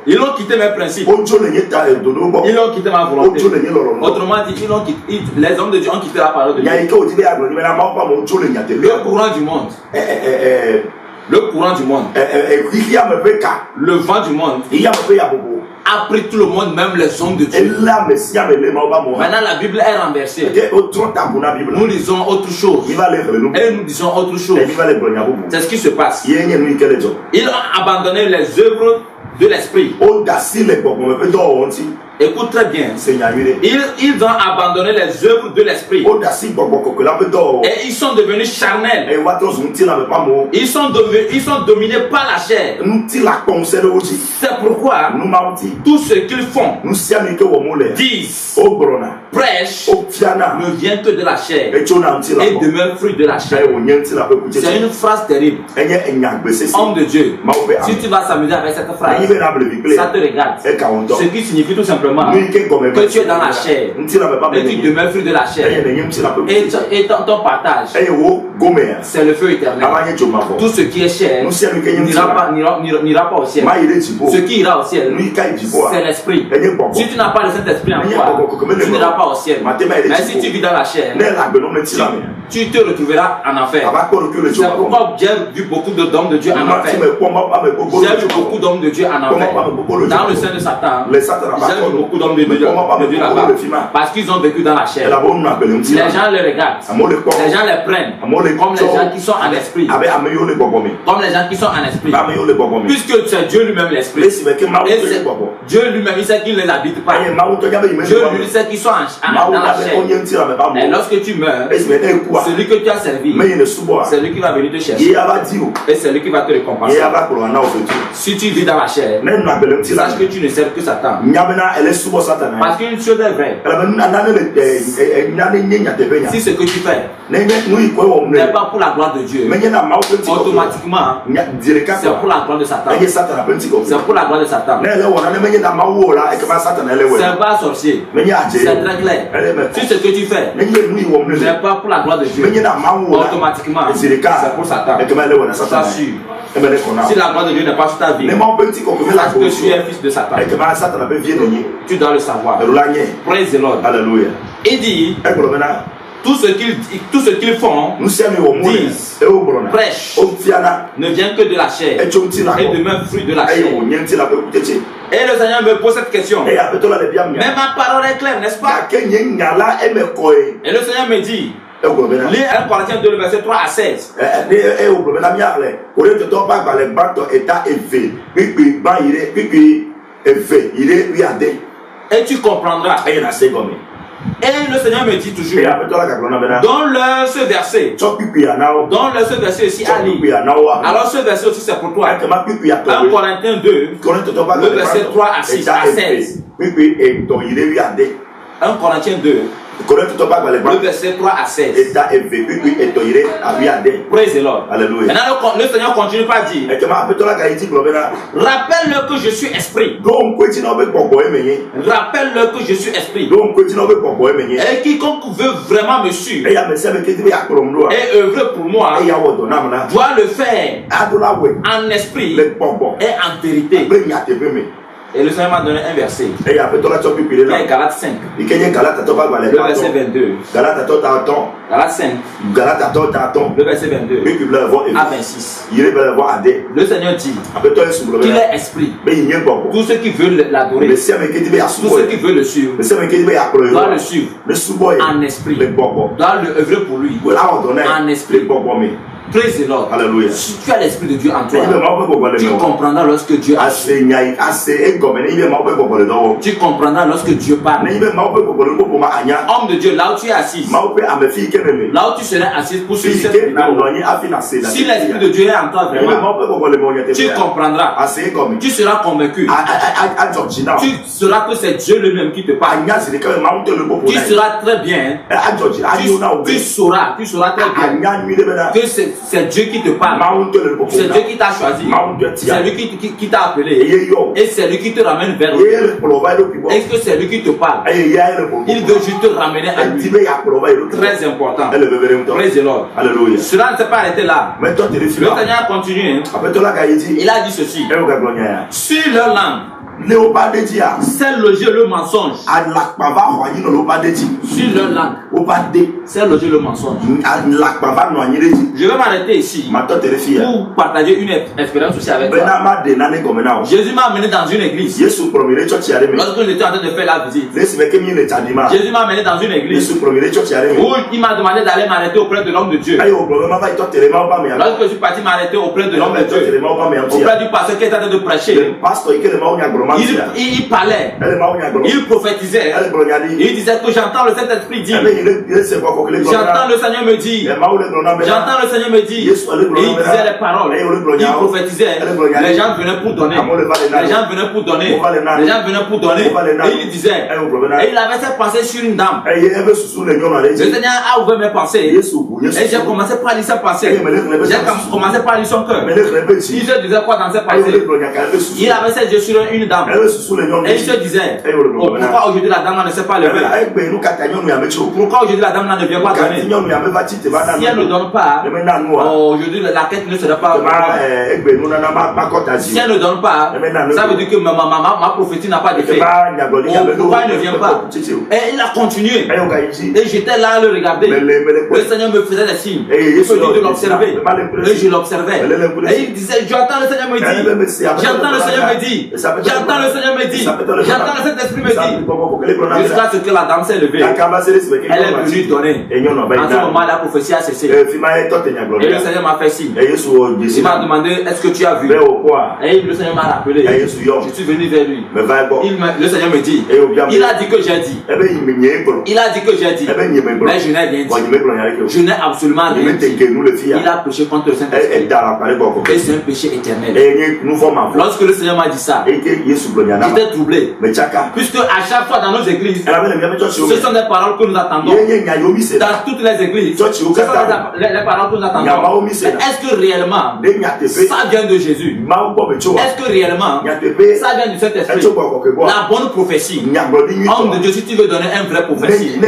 Ils ont quitté mes principes. Ils ont quitté ma volonté. Autrement dit, les hommes de Dieu ont quitté la parole de Dieu. Le courant du monde. Le courant du monde. Le vent du monde a pris tout le monde, même les hommes de Dieu. Maintenant la Bible est renversée. Nous lisons autre chose. Et nous disons autre chose. C'est ce qui se passe. Ils ont abandonné les œuvres de l'esprit. Écoute très bien. Ils ont abandonné les œuvres de l'esprit. Et ils sont devenus charnels. Ils sont dominés par la chair. C'est pourquoi tout ce qu'ils font, disent, prêchent, ne vient que de la chair et demeure fruit de la chair. C'est une phrase terrible. Homme de Dieu, si tu vas s'amuser avec cette phrase, ça te regarde. Ce qui signifie tout simplement que tu es dans la chair et tu demeures fruit de la chair. Et ton partage, c'est le feu éternel. Tout ce qui est chair n'ira pas au ciel. Ce qui ira au ciel, c'est l'esprit. Si tu n'as pas le Saint-Esprit en toi, tu n'iras pas au ciel. Mais si tu vis dans la chair, tu te retrouveras en enfer. C'est pourquoi j'ai vu beaucoup d'hommes de Dieu en enfer. J'ai vu beaucoup d'hommes de Dieu en enfer. Dans le sein de Satan, j'ai vu beaucoup d'hommes de Dieu là-bas. Parce qu'ils ont vécu dans la chair. Les gens les regardent. Les gens les prennent comme les gens qui sont en esprit. Comme les gens qui sont en esprit. Puisque c'est Dieu lui-même l'esprit. Dieu lui-même, il sait qu'il ne les habite pas. Dieu lui sait qu'ils sont dans la chair. Et lorsque tu meurs, Celui que tu as servi, c'est lui qui va venir te chercher. Et c'est lui qui va te récompenser. Si tu vis dans la chair, sache que tu ne sers que Satan. Parce qu'une chose est vraie. Si ce que tu fais n'est pas pour la gloire de Dieu, automatiquement, c'est pour la gloire de Satan. C'est pour la gloire de Satan. C'est pas sorcier. C'est très clair. Si ce que tu fais n'est pas pour la gloire de Dieu, automatiquement, c'est pour Satan. Ça sûr. Si la gloire de Dieu n'est pas sur ta vie, parce que tu es un fils de Satan, tu dois le savoir. Praise the Lord. Alléluia. Il dit, tout ce qu'ils font, disent, prêchent, ne vient que de la chair et de même fruit de la chair. Et le Seigneur me pose cette question. Mais ma parole est claire, n'est-ce pas? Et le Seigneur me dit, lis 1 Corinthiens 2, le verset 3 à 16. Et tu comprendras. Et le Seigneur me dit toujours, donne-leur ce verset. Donne-leur ce verset aussi à lire. Alors ce verset aussi c'est pour toi. 1 Corinthiens 2, le verset 3 à 6 à 16. 1 Corinthiens 2, le verset 3 à 16. Praise the Lord. Alléluia. Maintenant le Seigneur continue par dire, rappelle-le que je suis esprit. Rappelle-le que je suis esprit. Et quiconque veut vraiment me suivre et œuvrer pour moi doit le faire en esprit et en vérité. Et le Seigneur m'a donné un verset. Qui est Galates 5. Le verset 22. Galates 5. Le verset 22 à 26. Le Seigneur dit qu'il est esprit. Tous ceux qui veulent l'adorer, tous ceux qui veulent le suivre, doivent le suivre en esprit. Doivent le œuvrer pour lui en esprit. Praise the Lord. Alléluia. Si tu as l'esprit de Dieu en toi, tu comprendras lorsque Dieu agit. Tu comprendras lorsque Dieu parle. Homme de Dieu, là où tu es assis, là où tu serais assis pour suivre cette vidéo, si l'esprit de Dieu est en toi vraiment, tu comprendras. Tu seras convaincu. Tu sauras que c'est Dieu lui-même qui te parle. Tu seras très bien. Tu sauras très bien que c'est Dieu qui te parle. C'est Dieu qui t'a choisi. C'est lui qui t'a appelé. Et c'est lui qui te ramène vers lui. Est-ce que c'est lui qui te parle? Il veut juste te ramener à lui. Très important. Praise the Lord. Alléluia. Cela ne s'est pas arrêté là. Le Seigneur a continué. Il a dit ceci. Sur leur langue, c'est loger le mensonge. Sur leur langue, c'est loger le mensonge. Je vais m'arrêter ici pour partager une expérience aussi avec toi. Jésus m'a amené dans une église. Lorsque j'étais en train de faire la visite, Jésus m'a amené dans une église où il m'a demandé d'aller m'arrêter auprès de l'homme de Dieu. Lorsque je suis parti m'arrêter auprès de l'homme de Dieu, auprès du pasteur qui était en train de prêcher, il parlait, il prophétisait, il disait que j'entends le Saint-Esprit dire, j'entends le Seigneur me dire, j'entends le Seigneur me dire, et il disait les paroles, il prophétisait, les gens venaient pour donner, les gens venaient pour donner, les gens venaient pour donner, et il disait, et il avait cette pensée sur une dame. Le Seigneur a ouvert mes pensées, et j'ai commencé par lire ses pensées, j'ai commencé par lire son cœur. Il se disait quoi dans ses pensées? Il avait ses yeux sur une dame. Et il se disait, oh, pourquoi aujourd'hui la dame ne s'est pas levée? Pourquoi aujourd'hui la dame ne vient pas donner? Si elle ne donne pas, oh, aujourd'hui la quête ne sera pas. Si elle ne donne pas, ça veut dire que ma prophétie n'a pas d'effet. Oh, pourquoi elle ne vient pas? Et il a continué. Et j'étais là à le regarder. Le Seigneur me faisait des signes. Il me dit de l'observer. Et je l'observais. Et il disait, j'entends le Seigneur me dire. J'entends le Seigneur me dire. J'entends J'entends le Seigneur me dire. J'entends le Saint-Esprit me dire. Jusqu'à ce que la dame s'est levée. Elle est venue donner. En ce moment, la prophétie a cessé. Et le Seigneur m'a fait signe. Il m'a demandé, est-ce que tu as vu? Et le Seigneur m'a rappelé. Je suis venu vers lui. Le Seigneur me dit, il a dit que j'ai dit. Il a dit que j'ai dit. Mais je n'ai rien dit. Je n'ai absolument rien dit. Il a péché contre le Saint-Esprit. Et c'est un péché éternel. Lorsque le Seigneur m'a dit ça, j'étais troublé. Puisque à chaque fois dans nos églises, ce sont des paroles que nous attendons. Dans toutes les églises, ce sont les paroles que nous attendons. Mais est-ce que réellement, ça vient de Jésus? Est-ce que réellement, ça vient du Saint-Esprit? La bonne prophétie. Homme de Dieu, si tu veux donner un vrai prophétie,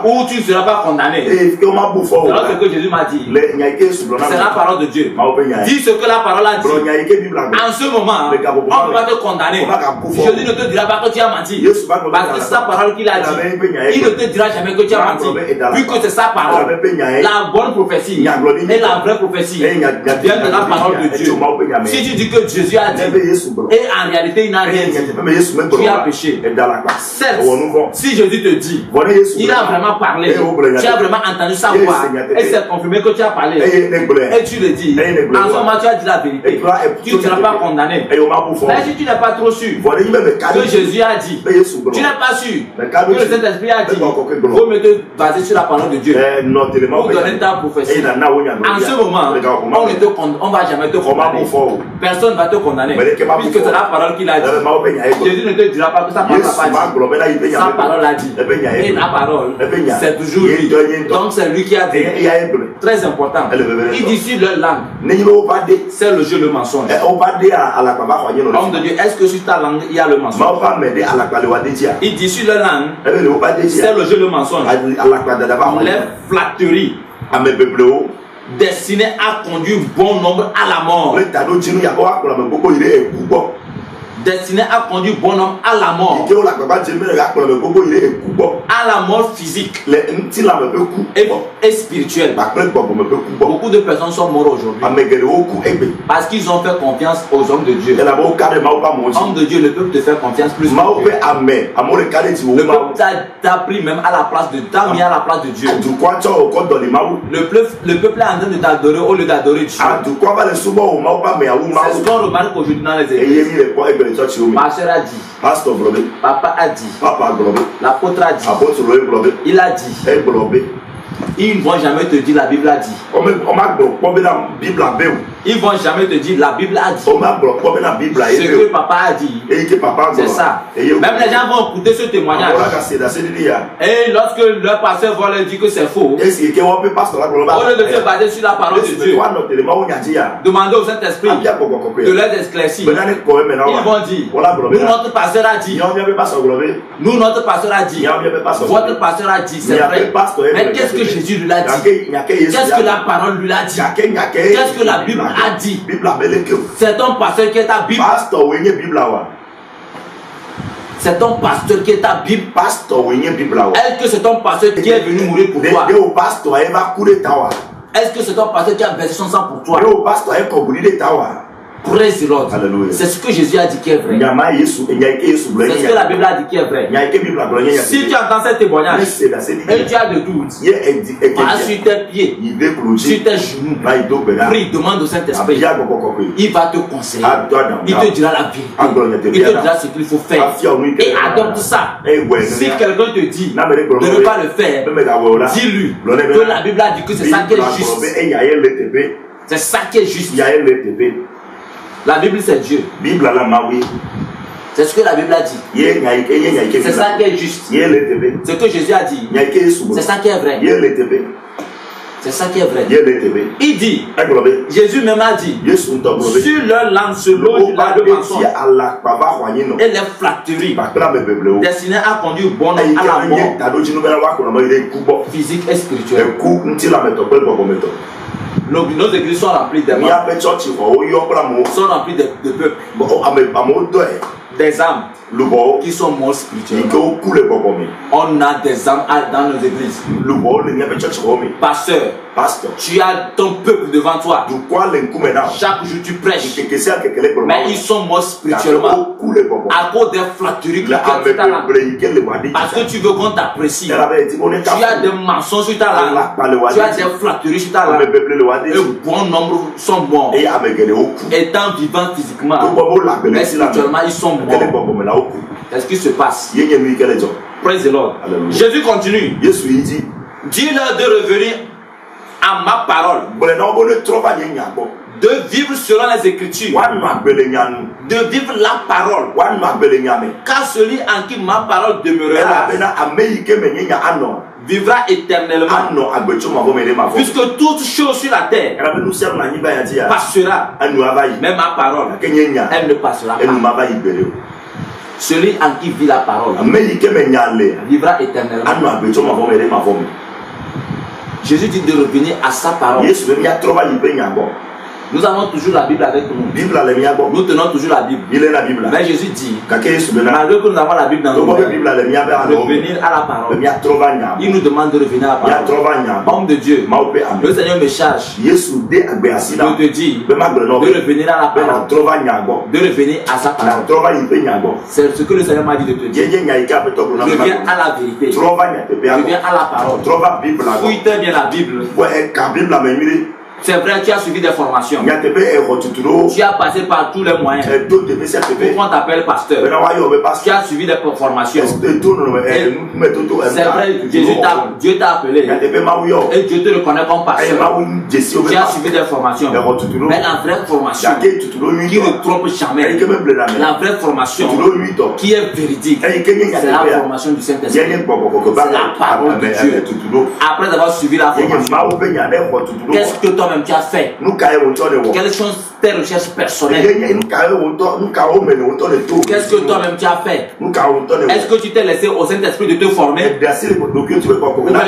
où tu ne seras pas condamné. C'est ce que Jésus m'a dit. C'est la parole de Dieu. Dis ce que la parole a dit. En ce moment, on ne va te condamner. Jésus ne te dira pas que tu as menti. Parce que c'est sa parole qu'il a dit. Il ne te dira jamais que tu as menti. Vu que c'est sa parole. La bonne prophétie et la vraie prophétie viennent de la parole de Dieu. Si tu dis que Jésus a dit et en réalité il n'a rien dit, tu as péché. Certes, si Jésus te dit, il a vraiment parlé, tu as vraiment entendu sa voix et c'est confirmé que tu as parlé et tu le dis, en ce moment tu as dit la vérité, tu ne seras pas condamné. Mais si tu n'es pas trop sûr que Jésus a dit, tu n'es pas sûr que le Saint-Esprit a dit, il faut me te baser sur la parole de Dieu pour donner ta prophétie. En ce moment, on ne va jamais te condamner. Personne ne va te condamner puisque c'est la parole qu'il a dit. Jésus ne te dira pas que sa parole n'a pas dit. Sa parole a dit. Et la parole, c'est toujours lui. Donc c'est lui qui a dit. Très important. Il dit sur leur langue, c'est le jeu, le mensonge. Homme de Dieu, est-ce que sur ta langue il y a le mensonge? Il dit sur leur langue, c'est le jeu, le mensonge. Les flatteries destinées à conduire bon nombre à la mort. Destiné à conduire bon homme à la mort. À la mort physique et spirituelle. Beaucoup de personnes sont mortes aujourd'hui parce qu'ils ont fait confiance aux hommes de Dieu. Homme de Dieu, le peuple te fait confiance plus. Le peuple t'a pris même à la place de t'as mis à la place de Dieu. Le peuple est en train de t'adorer au lieu d'adorer Dieu. C'est ce qu'on remarque aujourd'hui dans les églises. Pasteur a dit, papa a dit, l'apôtre a dit, il a dit. Ils ne vont jamais te dire la Bible a dit. Ils ne vont jamais te dire la Bible a dit. Ce que papa a dit, c'est ça. Même les gens vont écouter ce témoignage. Et lorsque leur pasteur va leur dire que c'est faux, au lieu de se baser sur la parole de Dieu, demander au Saint-Esprit de les éclaircir. Ils vont dire, nous notre pasteur a dit, nous notre pasteur a dit, votre pasteur a dit, c'est vrai. Mais qu'est-ce que Jésus lui a dit? Qu'est-ce que la parole lui a dit? Qu'est-ce que la Bible a dit? C'est ton pasteur qui est ta Bible. C'est ton pasteur qui est ta Bible. Est-ce que c'est ton pasteur qui est venu mourir pour toi? Est-ce que c'est ton pasteur qui a versé son sang pour toi? Praise the Lord. C'est ce que Jésus a dit qui est vrai. C'est ce que la Bible a dit qui est vrai. Si tu entends ce témoignage et tu as de doutes, va sur tes pieds, sur tes genoux, prie, demande au Saint-Esprit. Il va te conseiller. Il te dira la vérité. Il te dira ce qu'il faut faire. Et adopte ça. Si quelqu'un te dit de ne pas le faire, dis-lui que la Bible a dit que c'est ça qui est juste. C'est ça qui est juste. La Bible c'est Dieu. C'est ce que la Bible a dit. C'est ça qui est juste. Ce que Jésus a dit. C'est ça qui est vrai. C'est ça qui est vrai. Il dit, Jésus même a dit, sur leur langue se loge le mensonge et les flatteries destinées à conduire bon homme à la mort physique et spirituelle. Nos églises sont remplies de morts, sont remplies de peuples, des âmes qui sont morts spirituellement. On a des âmes dans nos églises. Pasteur, tu as ton peuple devant toi. Chaque jour tu prêches. Mais ils sont morts spirituellement à cause des flatteries que tu as. Parce que tu veux qu'on t'apprécie. Tu as des mensonges sur ta langue. Tu as des flatteries sur ta langue. Un bon nombre sont morts. Étant vivants physiquement. Mais spirituellement ils sont morts. Qu'est-ce qui se passe? Praise the Lord. Jésus continue. Dis-leur de revenir à ma parole, de vivre selon les Écritures, de vivre la parole, car celui en qui ma parole demeurera vivra éternellement. Puisque toute chose sur la terre passera, mais ma parole, elle ne passera pas. Celui en qui vit la parole vivra éternellement. Jésus dit de revenir à sa parole. Nous avons toujours la Bible avec nous. Nous tenons toujours la Bible. Mais Jésus dit, malgré que nous avons la Bible dans nos mains, revenir à la parole. Il nous demande de revenir à la parole. Homme de Dieu, le Seigneur me charge de te dire de revenir à la parole, de revenir à sa parole. C'est ce que le Seigneur m'a dit de te dire. Reviens à la vérité. Reviens à la parole. Fouille très bien la Bible. C'est vrai, tu as suivi des formations. Tu as passé par tous les moyens. Pourquoi on t'appelle pasteur? Tu as suivi des formations. C'est vrai, Dieu t'a appelé. Et Dieu te reconnaît comme pasteur. Tu as suivi des formations. Mais la vraie formation qui ne trompe jamais, la vraie formation qui est véridique, c'est la formation du Saint-Esprit. C'est la parole de Dieu. Après avoir suivi la formation, qu'est-ce que toi-même tu as fait? Quelles sont tes recherches personnelles? Qu'est-ce que toi-même tu as fait? Est-ce que tu t'es laissé au Saint-Esprit de te former? Ou bien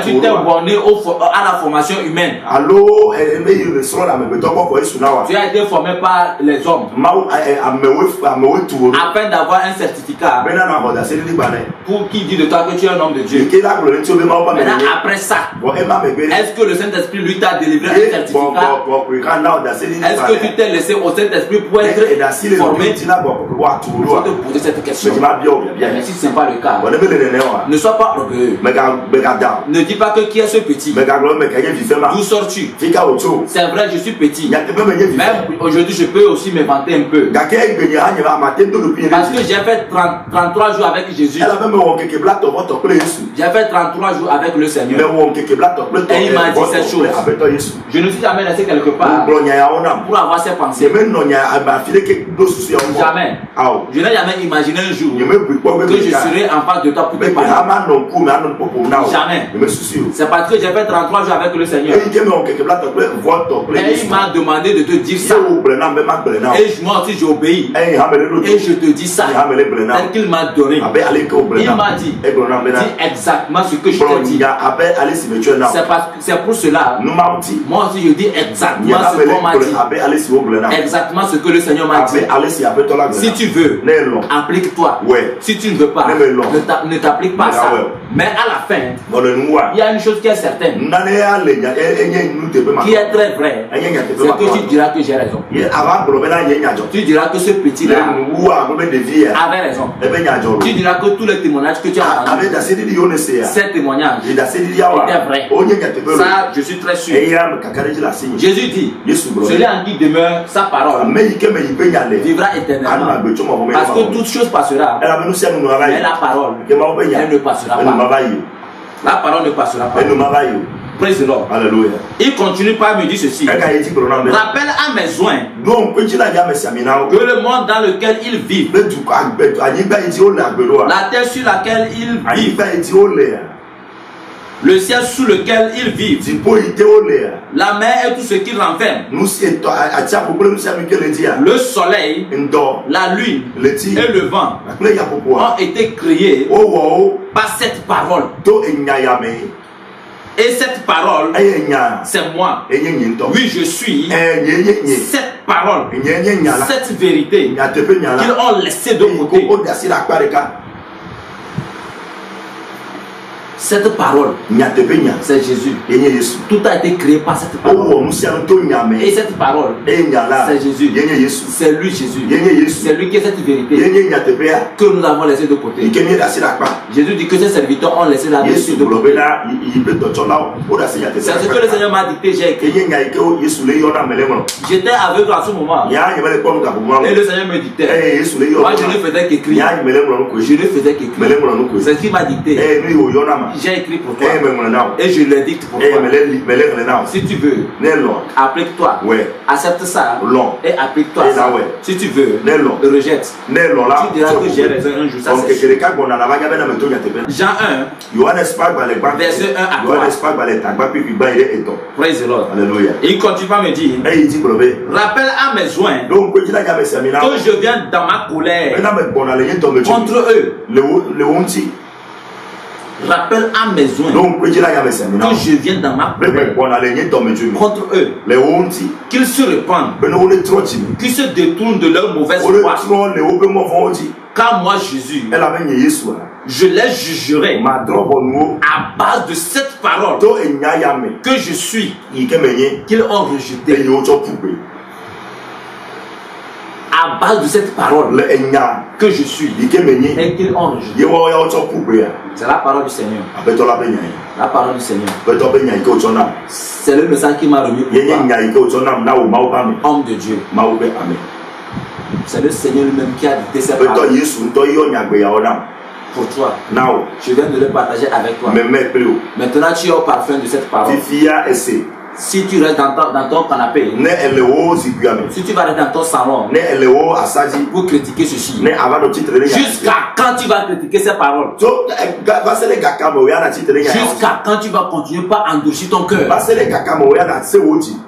tu t'es borné à la formation humaine? Tu as été formé par les hommes afin d'avoir un certificat pour qui dit de toi que tu es un homme de Dieu. Maintenant, après ça, est-ce que le Saint-Esprit lui t'a délivré un certificat? Est-ce que tu t'es laissé au Saint-Esprit pour être formé? Je vais te poser cette question. Mais si ce n'est pas le cas, ne sois pas orgueilleux. Ne dis pas que qui est ce petit. D'où sors-tu? C'est vrai, je suis petit. Même aujourd'hui, je peux aussi me vanter un peu. Parce que j'ai fait 33 jours avec Jésus. J'ai fait 33 jours avec le Seigneur. Et il m'a dit cette chose. Je ne suis jamais resté quelque part pour avoir ces pensées. Jamais. Je n'ai jamais imaginé un jour que je serai en face de toi pour te parler. Jamais. C'est parce que j'ai fait 33 jours avec le Seigneur. Et il m'a demandé de te dire ça. Et moi aussi j'ai obéi. Et je te dis ça. Tel qu'il m'a donné. Il m'a dit, dis exactement ce que je t'ai dit. C'est pour cela. Moi aussi je dis exactement ce qu'on m'a dit. Exactement ce que le Seigneur m'a dit. Si tu veux, applique-toi. Si tu ne veux pas, ne t'applique pas ça. Mais à la fin, il y a une chose qui est certaine, qui est très vraie, c'est que tu diras que j'ai raison. Tu diras que ce petit-là avait raison. Tu diras que tous les témoignages que tu as entendus, ces témoignages étaient vrais. Ça, je suis très sûr. Jésus dit, celui en qui demeure sa parole vivra éternellement. Parce que toute chose passera, mais la parole, elle ne passera pas. La parole ne passera pas. Praise the Lord. Alléluia. Il continue par me dire ceci. Rappelle à mes soins que le monde dans lequel ils vivent, la terre sur laquelle ils vivent, le ciel sous lequel ils vivent, la mer et tout ce qui renferme, le soleil, la lune et le vent ont été créés par cette parole. Et cette parole, c'est moi. Oui, je suis cette parole, cette vérité qu'ils ont laissé de côté. Cette parole, c'est Jésus. Tout a été créé par cette parole. Et cette parole, c'est Jésus. C'est lui, Jésus. C'est lui qui est cette vérité que nous avons laissé de côté. Jésus dit que ses serviteurs ont laissé la vérité de côté. C'est ce que le Seigneur m'a dicté, j'ai écrit. J'étais aveugle en ce moment. Et le Seigneur me dictait. Moi, je ne faisais qu'écrire. Je ne faisais qu'écrire. C'est ce qu'il m'a dicté. J'ai écrit pour toi et je le dicte pour toi. Si tu veux, applique-toi, accepte ça et applique-toi ça. Si tu veux, rejette. Tu diras que j'ai raison un jour. Ça, c'est Jean 1, verset 1 à 3. Praise the Lord. Et il continue à me dire, rappelle à mes joints que je viens dans ma colère contre eux. Rappelle à mes joints que je viens dans ma colère contre eux, qu'ils se répandent, qu'ils se détournent de leur mauvaise voie. Car moi, Jésus, je les jugerai à base de cette parole que je suis, qu'ils ont rejeté. À base de cette parole que je suis et qu'ils ont rejeté. C'est la parole du Seigneur. La parole du Seigneur. C'est le message qui m'a remis pour toi. Homme de Dieu. C'est le Seigneur lui-même qui a dit cette parole. Pour toi. Je viens de le partager avec toi. Maintenant tu es au parfum de cette parole. Si tu restes dans ton canapé, si tu vas rester dans ton salon pour critiquer ceci, jusqu'à quand tu vas critiquer ces paroles, jusqu'à quand tu vas continuer pas à endurcir ton cœur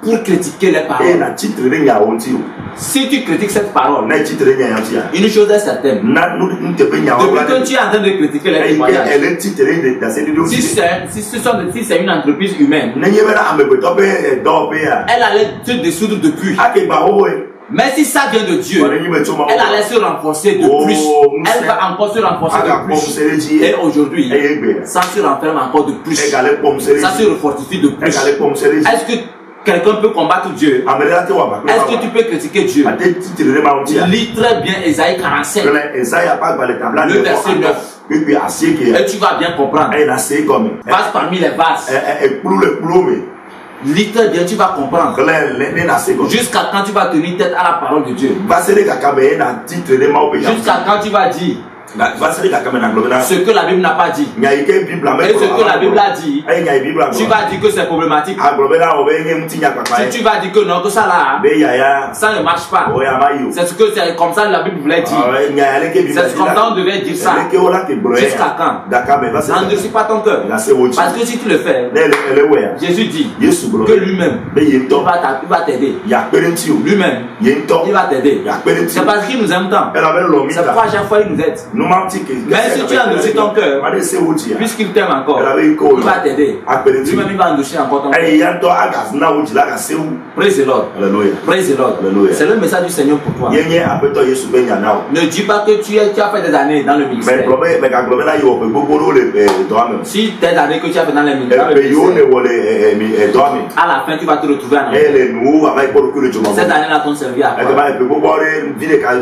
pour critiquer les paroles. Si tu critiques cette parole, une chose est certaine, depuis que tu es en train de critiquer les témoignages, si c'est une entreprise humaine, elle allait se dissoudre depuis. Mais si ça vient de Dieu, elle allait se renforcer de plus. Elle va encore se renforcer de plus. Et aujourd'hui, ça se renferme encore de plus. Ça se refortifie de plus. Est-ce que quelqu'un peut combattre Dieu? Est-ce que tu peux critiquer Dieu? Lis très bien Ésaïe 45, le verset 9. Et tu vas bien comprendre. Passe parmi les vases. Lis très bien, tu vas comprendre. Jusqu'à quand tu vas tenir tête à la parole de Dieu. Jusqu'à quand tu vas dire ce que la Bible n'a pas dit. Et ce que la Bible a dit, tu vas dire que c'est problématique. Si tu vas dire que non, que ça là, ça ne marche pas. C'est comme ça la Bible voulait dire. C'est comme ça on devait dire ça. Jusqu'à quand? N'endurcis pas ton cœur. Parce que si tu le fais, Jésus dit que lui-même, il va t'aider. Lui-même, il va t'aider. C'est parce qu'il nous aime tant. C'est pourquoi à chaque fois il nous aide. Mais si tu endurcis ton cœur, puisqu'il t'aime encore, il va t'aider. Lui-même il va endurcir encore ton cœur. Praise the Lord. Praise the Lord. C'est le message du Seigneur pour toi. Ne dis pas que tu as fait des années dans le ministère. Si tes années que tu as fait dans le ministère, à la fin tu vas te retrouver en enfer. Cette année-là t'ont servi à quoi?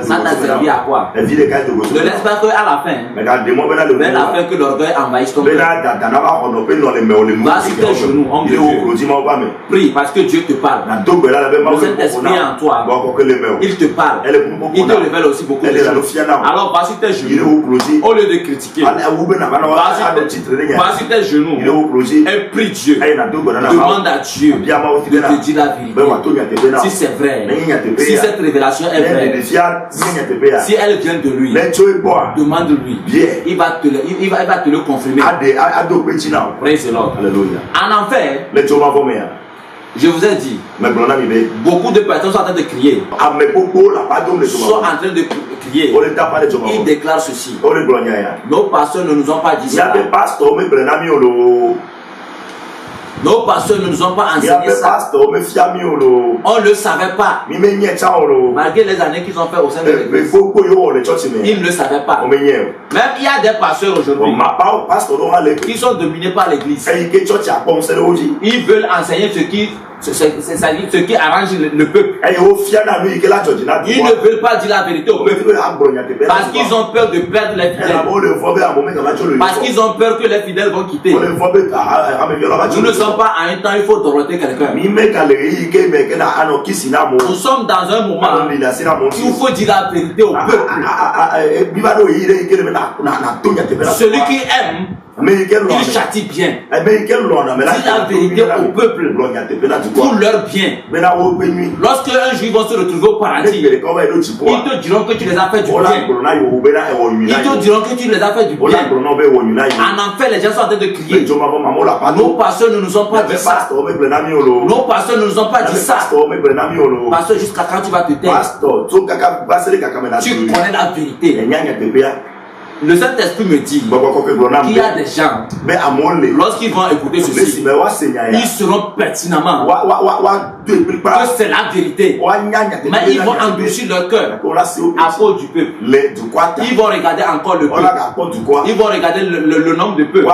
Ça t'a servi à quoi? Ne laisse pas que à la fin, vers la fin que l'orgueil envahisse ton cœur. Va sur tes genoux, homme de Dieu. Prie parce que Dieu te parle. Le Saint-Esprit en toi, il te parle. Il te révèle aussi beaucoup de choses. Alors va sur tes genoux, au lieu de critiquer. Va sur tes genoux et prie Dieu. Demande à Dieu de te dire la vérité. Si c'est vrai, si cette révélation est vraie, si elle vient de lui, demande-lui. Il va te le confirmer. Praise the Lord. En enfer, je vous ai dit, beaucoup de personnes sont en train de crier. Sont en train de crier. Ils déclarent ceci. Nos pasteurs ne nous ont pas dit ça. Nos pasteurs ne nous ont pas enseigné ça. On ne le savait pas. Malgré les années qu'ils ont fait au sein de l'église. Ils ne le savaient pas. Même il y a des pasteurs aujourd'hui qui sont dominés par l'église. Ils veulent enseigner ce qui arrange le peuple. Ils ne veulent pas dire la vérité au peuple. Parce qu'ils ont peur de perdre les fidèles. Parce qu'ils ont peur que les fidèles vont quitter. Nous ne sommes pas à un temps, il faut doroter quelqu'un. Nous sommes dans un moment où il faut dire la vérité au peuple. Celui qui aime, il châtie bien. Dis la vérité au peuple pour leur bien. Lorsque un juif va se retrouver au paradis, ils te diront que tu les as fait du bien. Ils te diront que tu les as fait du bien. En enfer, les gens sont en train de crier. Nos pasteurs ne nous ont pas dit ça. Nos pasteurs ne nous ont pas dit ça. Pasteur, jusqu'à quand tu vas te taire? Tu connais la vérité. Le Saint-Esprit me dit qu'il y a des gens, lorsqu'ils vont écouter ceci, ils seront pertinemment que c'est la vérité. Mais ils vont endurcir leur cœur à cause du peuple. Ils vont regarder encore le peuple. Ils vont regarder le nombre de peuples.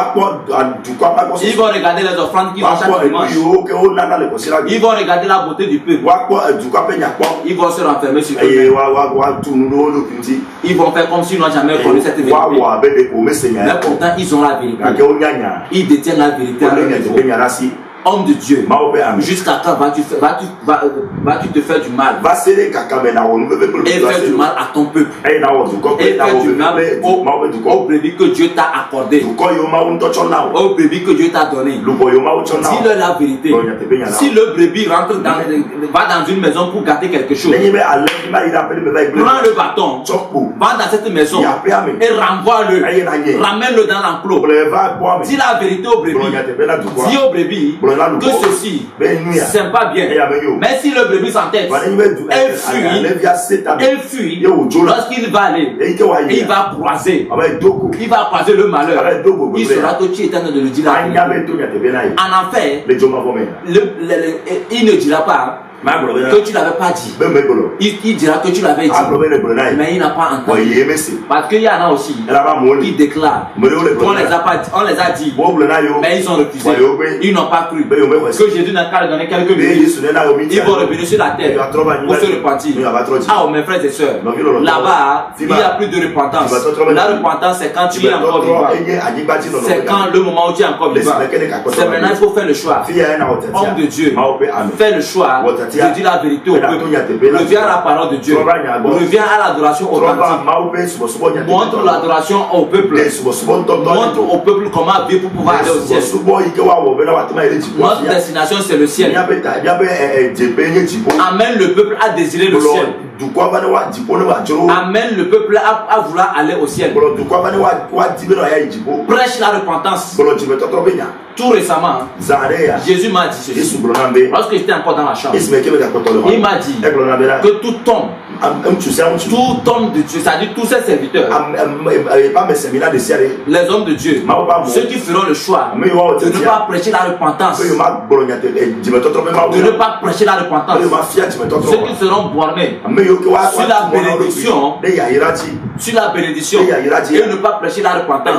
Ils vont regarder les offrandes qu'ils ont chaque dimanche. Ils vont regarder la beauté du peuple. Ils vont se renfermer sur eux. Ils vont faire comme s'ils n'ont jamais connu cette vérité. Mais pourtant, ils ont la vérité. Ils détiennent la vérité à leur niveau. Homme de Dieu, jusqu'à quand vas-tu te faire du mal et faire du mal à ton peuple et faire du mal aux brebis que Dieu t'a accordé, aux brebis que Dieu t'a donné. Dis-leur la vérité. Si le brebis rentre va dans une maison pour garder quelque chose, prends le bâton, va dans cette maison et renvoie-le, ramène-le dans l'enclos. Dis la vérité aux brebis. Dis aux brebis que ceci, c'est pas bien. Mais si le brebis s'entête, elle fuit, lorsqu'il va aller, et il va croiser le malheur, il sera que tu es en train de le dire la vérité. En enfer, il ne dira pas que tu l'avais pas dit. Il dira que tu l'avais dit, mais il n'a pas entendu. Parce qu'il y en a aussi qui déclarent qu'on les a dit, mais ils ont refusé. Ils n'ont pas cru que Jésus n'a qu'à leur donner quelques minutes. Ils vont revenir sur la terre pour se repentir. Ah, mes frères et sœurs, là-bas, il n'y a plus de repentance. La repentance, c'est quand tu es encore vivant. C'est quand le moment où tu es encore vivant. C'est maintenant qu'il faut faire le choix. Homme de Dieu, fais le choix. Je dis la vérité au peuple. Reviens à la parole de Dieu. Reviens à l'adoration authentique. Montre l'adoration au peuple. Montre au peuple comment vivre pour pouvoir aller au ciel. Notre destination, c'est le ciel. Amène le peuple à désirer le ciel. Amène le peuple à vouloir aller au ciel. Prêche la repentance. Tout récemment, Jésus m'a dit ceci. Lorsque j'étais encore dans la chambre, il m'a dit que tout homme de Dieu, c'est-à-dire tous ses serviteurs, les hommes de Dieu, ceux qui feront le choix de ne pas prêcher la repentance, de ne pas prêcher la repentance, ceux qui seront bornés sur la bénédiction et ne pas prêcher la repentance,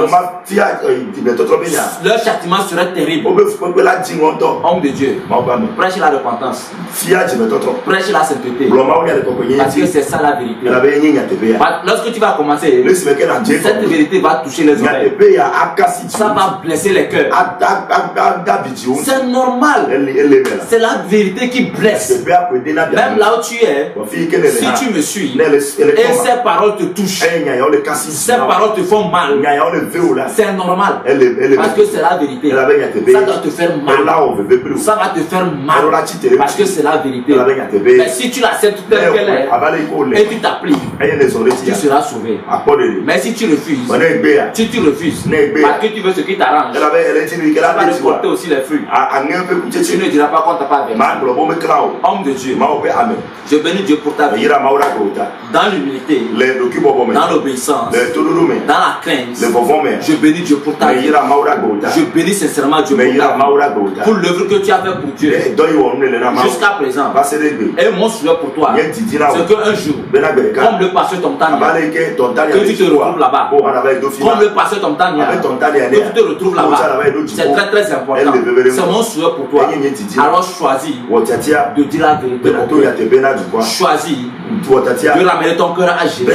leur châtiment serait terrible. Homme de Dieu, prêche la repentance, prêche la sainteté, parce que c'est ça la vérité. Lorsque tu vas commencer, cette vérité va toucher les oreilles, ça va blesser les cœurs. C'est normal, c'est la vérité qui blesse. Même là où tu es, si tu me suis et ces paroles te touchent, ces paroles te font mal, c'est normal, parce que c'est la vérité. Ça doit te faire mal, ça va te faire mal, parce que c'est la vérité. Mais si tu l'acceptes telle qu'elle est et tu t'appliques, tu seras sauvé. Mais si tu refuses, parce que tu veux ce qui t'arrange, tu vas récolter aussi les fruits. Tu ne diras pas qu'on t'a pas versé. Homme de Dieu, je bénis Dieu pour ta vie. Dans l'humilité, dans l'obéissance, dans la crainte, je bénis Dieu pour ta vie. Je bénis sincèrement sincèrement Dieu pour l'œuvre que tu as fait pour Dieu jusqu'à présent. Et mon souhait pour toi, c'est qu'un jour, comme le pasteur Tomtania, que tu te retrouves là-bas. Comme le pasteur Tomtania, que tu te retrouves là-bas. C'est très très important. C'est mon souhait pour toi. Alors choisis de dire la vérité. Choisis de ramener ton cœur à Jésus.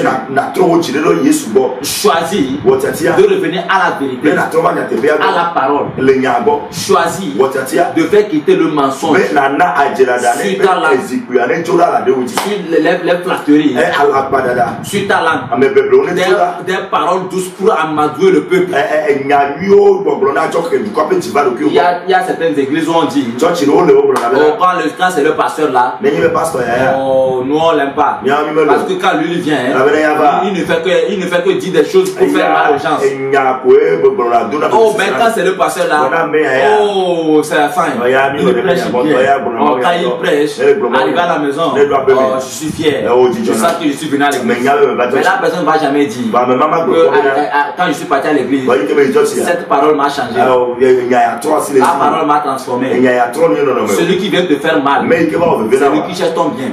Choisis de revenir à la vérité, à la parole. Choisis de faire quitter le mensonge sur ta langue, sur les flatteries, sur ta langue, des paroles douces pour amadouer le peuple. Il y a certaines églises où on dit quand c'est le pasteur là, nous on l'aime pas. Parce que quand lui vient, il ne fait que dire des choses pour faire mal aux gens. Oh, mais quand c'est le pasteur là, oh, c'est la fin. Il prêche bien. Oh, quand il prêche, arrivé à la maison, oh, je suis fier. Je sens que je suis venu à l'église. Mais la personne ne va jamais dire que quand je suis parti à l'église, cette parole m'a changé. La parole m'a transformé. Celui qui veut te faire mal, c'est lui qui cherche ton bien.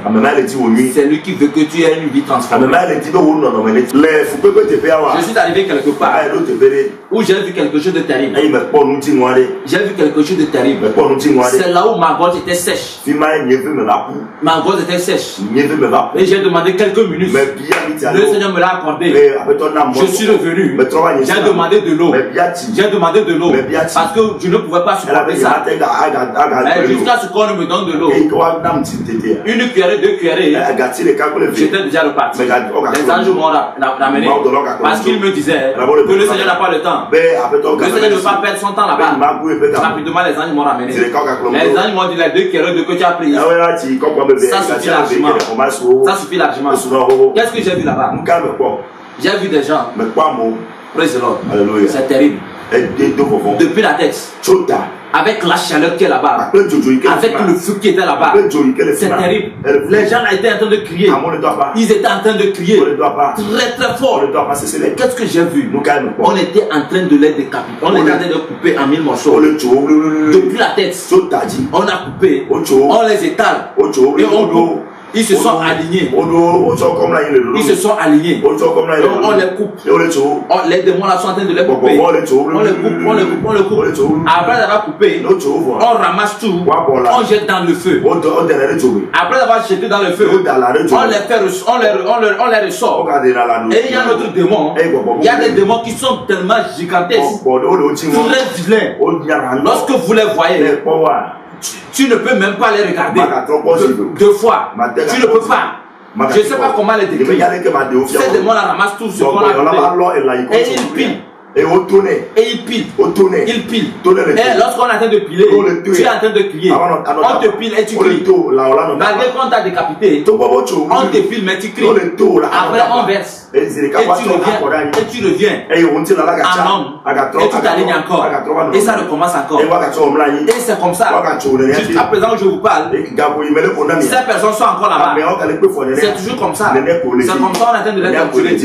C'est lui qui veut que tu aies une vie transformée. Je suis arrivé quelque part où j'ai vu quelque chose de terrible. J'ai vu quelque chose de terrible. C'est là où ma gorge était sèche. Ma gorge était sèche. Et j'ai demandé quelques minutes. Le Seigneur me l'a accordé. Je suis revenu. J'ai demandé de l'eau. J'ai demandé de l'eau. Parce que je ne pouvais pas supporter ça. Mais jusqu'à ce qu'on me donne de l'eau. Une cuillerée, deux cuillerées. J'étais déjà reparti. Les anges m'ont ramené. Parce qu'ils me disaient que le Seigneur n'a pas le temps. Le Seigneur ne veut pas perdre son temps là-bas. Rapidement, les anges m'ont ramené. Les anges m'ont dit les deux cuillerées que tu as prises. Ça suffit largement. Ça suffit largement. Qu'est-ce que j'ai vu là-bas? J'ai vu des gens. Praise the Lord. C'est terrible. Depuis la tête. Avec la chaleur qui est là-bas, avec le feu qui était là-bas, c'est terrible. Les gens étaient en train de crier. Ils étaient en train de crier très très fort. Qu'est-ce que j'ai vu? On était en train de les décapiter. On était en train de couper en 1000 morceaux. Depuis la tête, on a coupé, on les étale et on coupe. Ils se sont alignés. Ils se sont alignés. On les coupe. Les démons là sont en train de les couper. On les coupe, on les coupe. Après avoir coupé, on ramasse tout. On jette dans le feu. Après avoir jeté dans le feu, on les ressort. Et il y a notre démon. Il y a des démons qui sont tellement gigantesques, très vilains. Lorsque vous les voyez, tu ne peux même pas les regarder deux fois. Tu ne peux pas. Je ne sais pas comment les décrire. Ces démons-là ramassent tout ce qu'on a coupé. Et ils pilent. Et il pile. Il pile. Et lorsqu'on est en train de piler, tu es en train de crier. On te pile et tu cries. Malgré qu'on t'a décapité, on te pile mais tu cries. Après on verse. Et tu reviens en homme. Et tu t'alignes encore. Et ça recommence encore. Et c'est comme ça. Jusqu'à présent où je vous parle, ces personnes sont encore là-bas. C'est toujours comme ça. C'est comme ça on est en train de les capturer.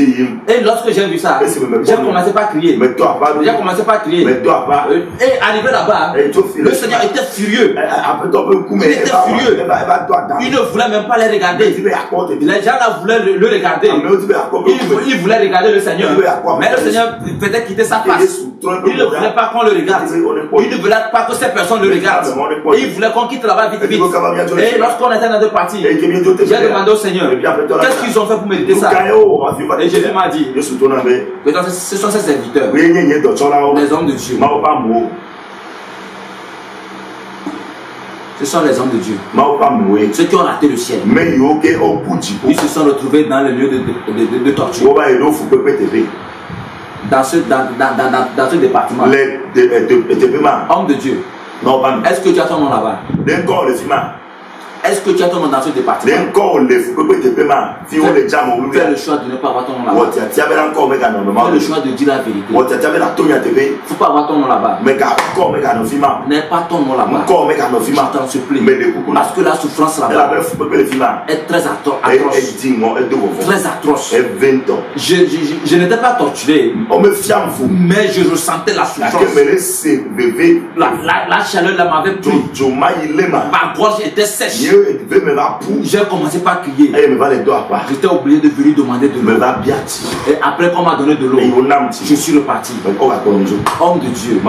Et lorsque j'ai vu ça, j'ai commencé par crier. J'ai commencé par crier. Et arrivé là-bas, le Seigneur était furieux. Il était furieux. Il ne voulait même pas les regarder. Les gens là voulaient le regarder. Il voulait regarder le Seigneur. Mais le Seigneur faisait quitter sa face. Il ne voulait pas qu'on le regarde. Il ne voulait pas que ces personnes le regardent. Il voulait qu'on quitte là-bas vite vite. Et lorsqu'on était dans deux parties, j'ai demandé au Seigneur, qu'est-ce qu'ils ont fait pour mériter ça? Et Jésus m'a dit, ce sont ses serviteurs, les hommes de Dieu. Ce sont les hommes de Dieu. Ceux qui ont raté le ciel. Ils se sont retrouvés dans le lieu de torture. Dans ce département. Homme de Dieu. Est-ce que tu as ton nom là-bas? Est-ce que tu as ton nom dans ce département? Fais le choix de ne pas avoir ton nom là-bas. Fais le choix de dire la vérité. Il ne faut pas avoir ton nom là-bas. N'aie pas ton nom là-bas. Je t'en supplie. Parce que la souffrance là-bas est très atroce. Très atroce. Je n'étais pas torturé, mais je ressentais la souffrance. La chaleur là m'avait pris. Ma gorge était sèche. J'ai commencé par crier. J'étais obligé de venir demander de l'eau. Et après qu'on m'a donné de l'eau, je suis reparti. Homme de Dieu.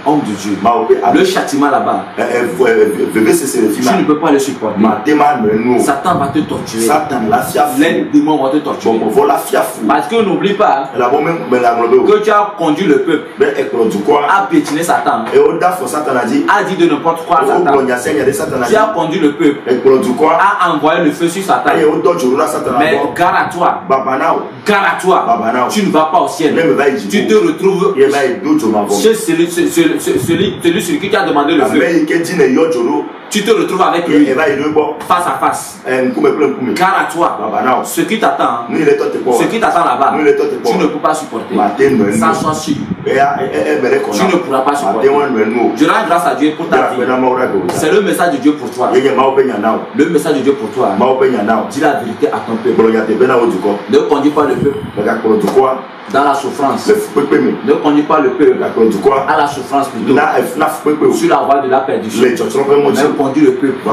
Homme de Dieu. Le châtiment là-bas, tu ne peux pas le supporter. Satan va te torturer. Les démons vont te torturer. Parce que n'oublie pas que tu as conduit le peuple à piétiner Satan. A dit de n'importe quoi à Satan. Tu as conduit le peuple à envoyer le feu sur Satan. Mais gare à toi. Gare à toi. Tu ne vas pas au ciel. Tu te retrouves chez celui sur qui tu as demandé le feu. Tu te retrouves avec lui face à face. Car à toi, ce qui t'attend là-bas, tu ne peux pas supporter. Ça soit sûr. Tu ne pourras pas supporter. Je rends grâce à Dieu pour ta vie. C'est le message de Dieu pour toi. Le message de Dieu pour toi. Dis la vérité à ton peuple. Ne conduis pas le peuple dans la souffrance. Ne conduis pas le peuple à la souffrance plutôt. Sur la voie de la perdition. Mais conduis le peuple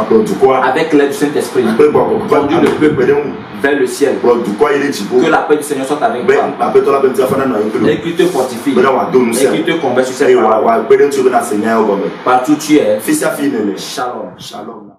avec l'aide du Saint-Esprit. Conduis le peuple vers le ciel. Que la paix du Seigneur soit avec toi. Et qu'il te fortifie. Et qu'il te converse sur cette parole. Partout tu es. Shalom. Shalom.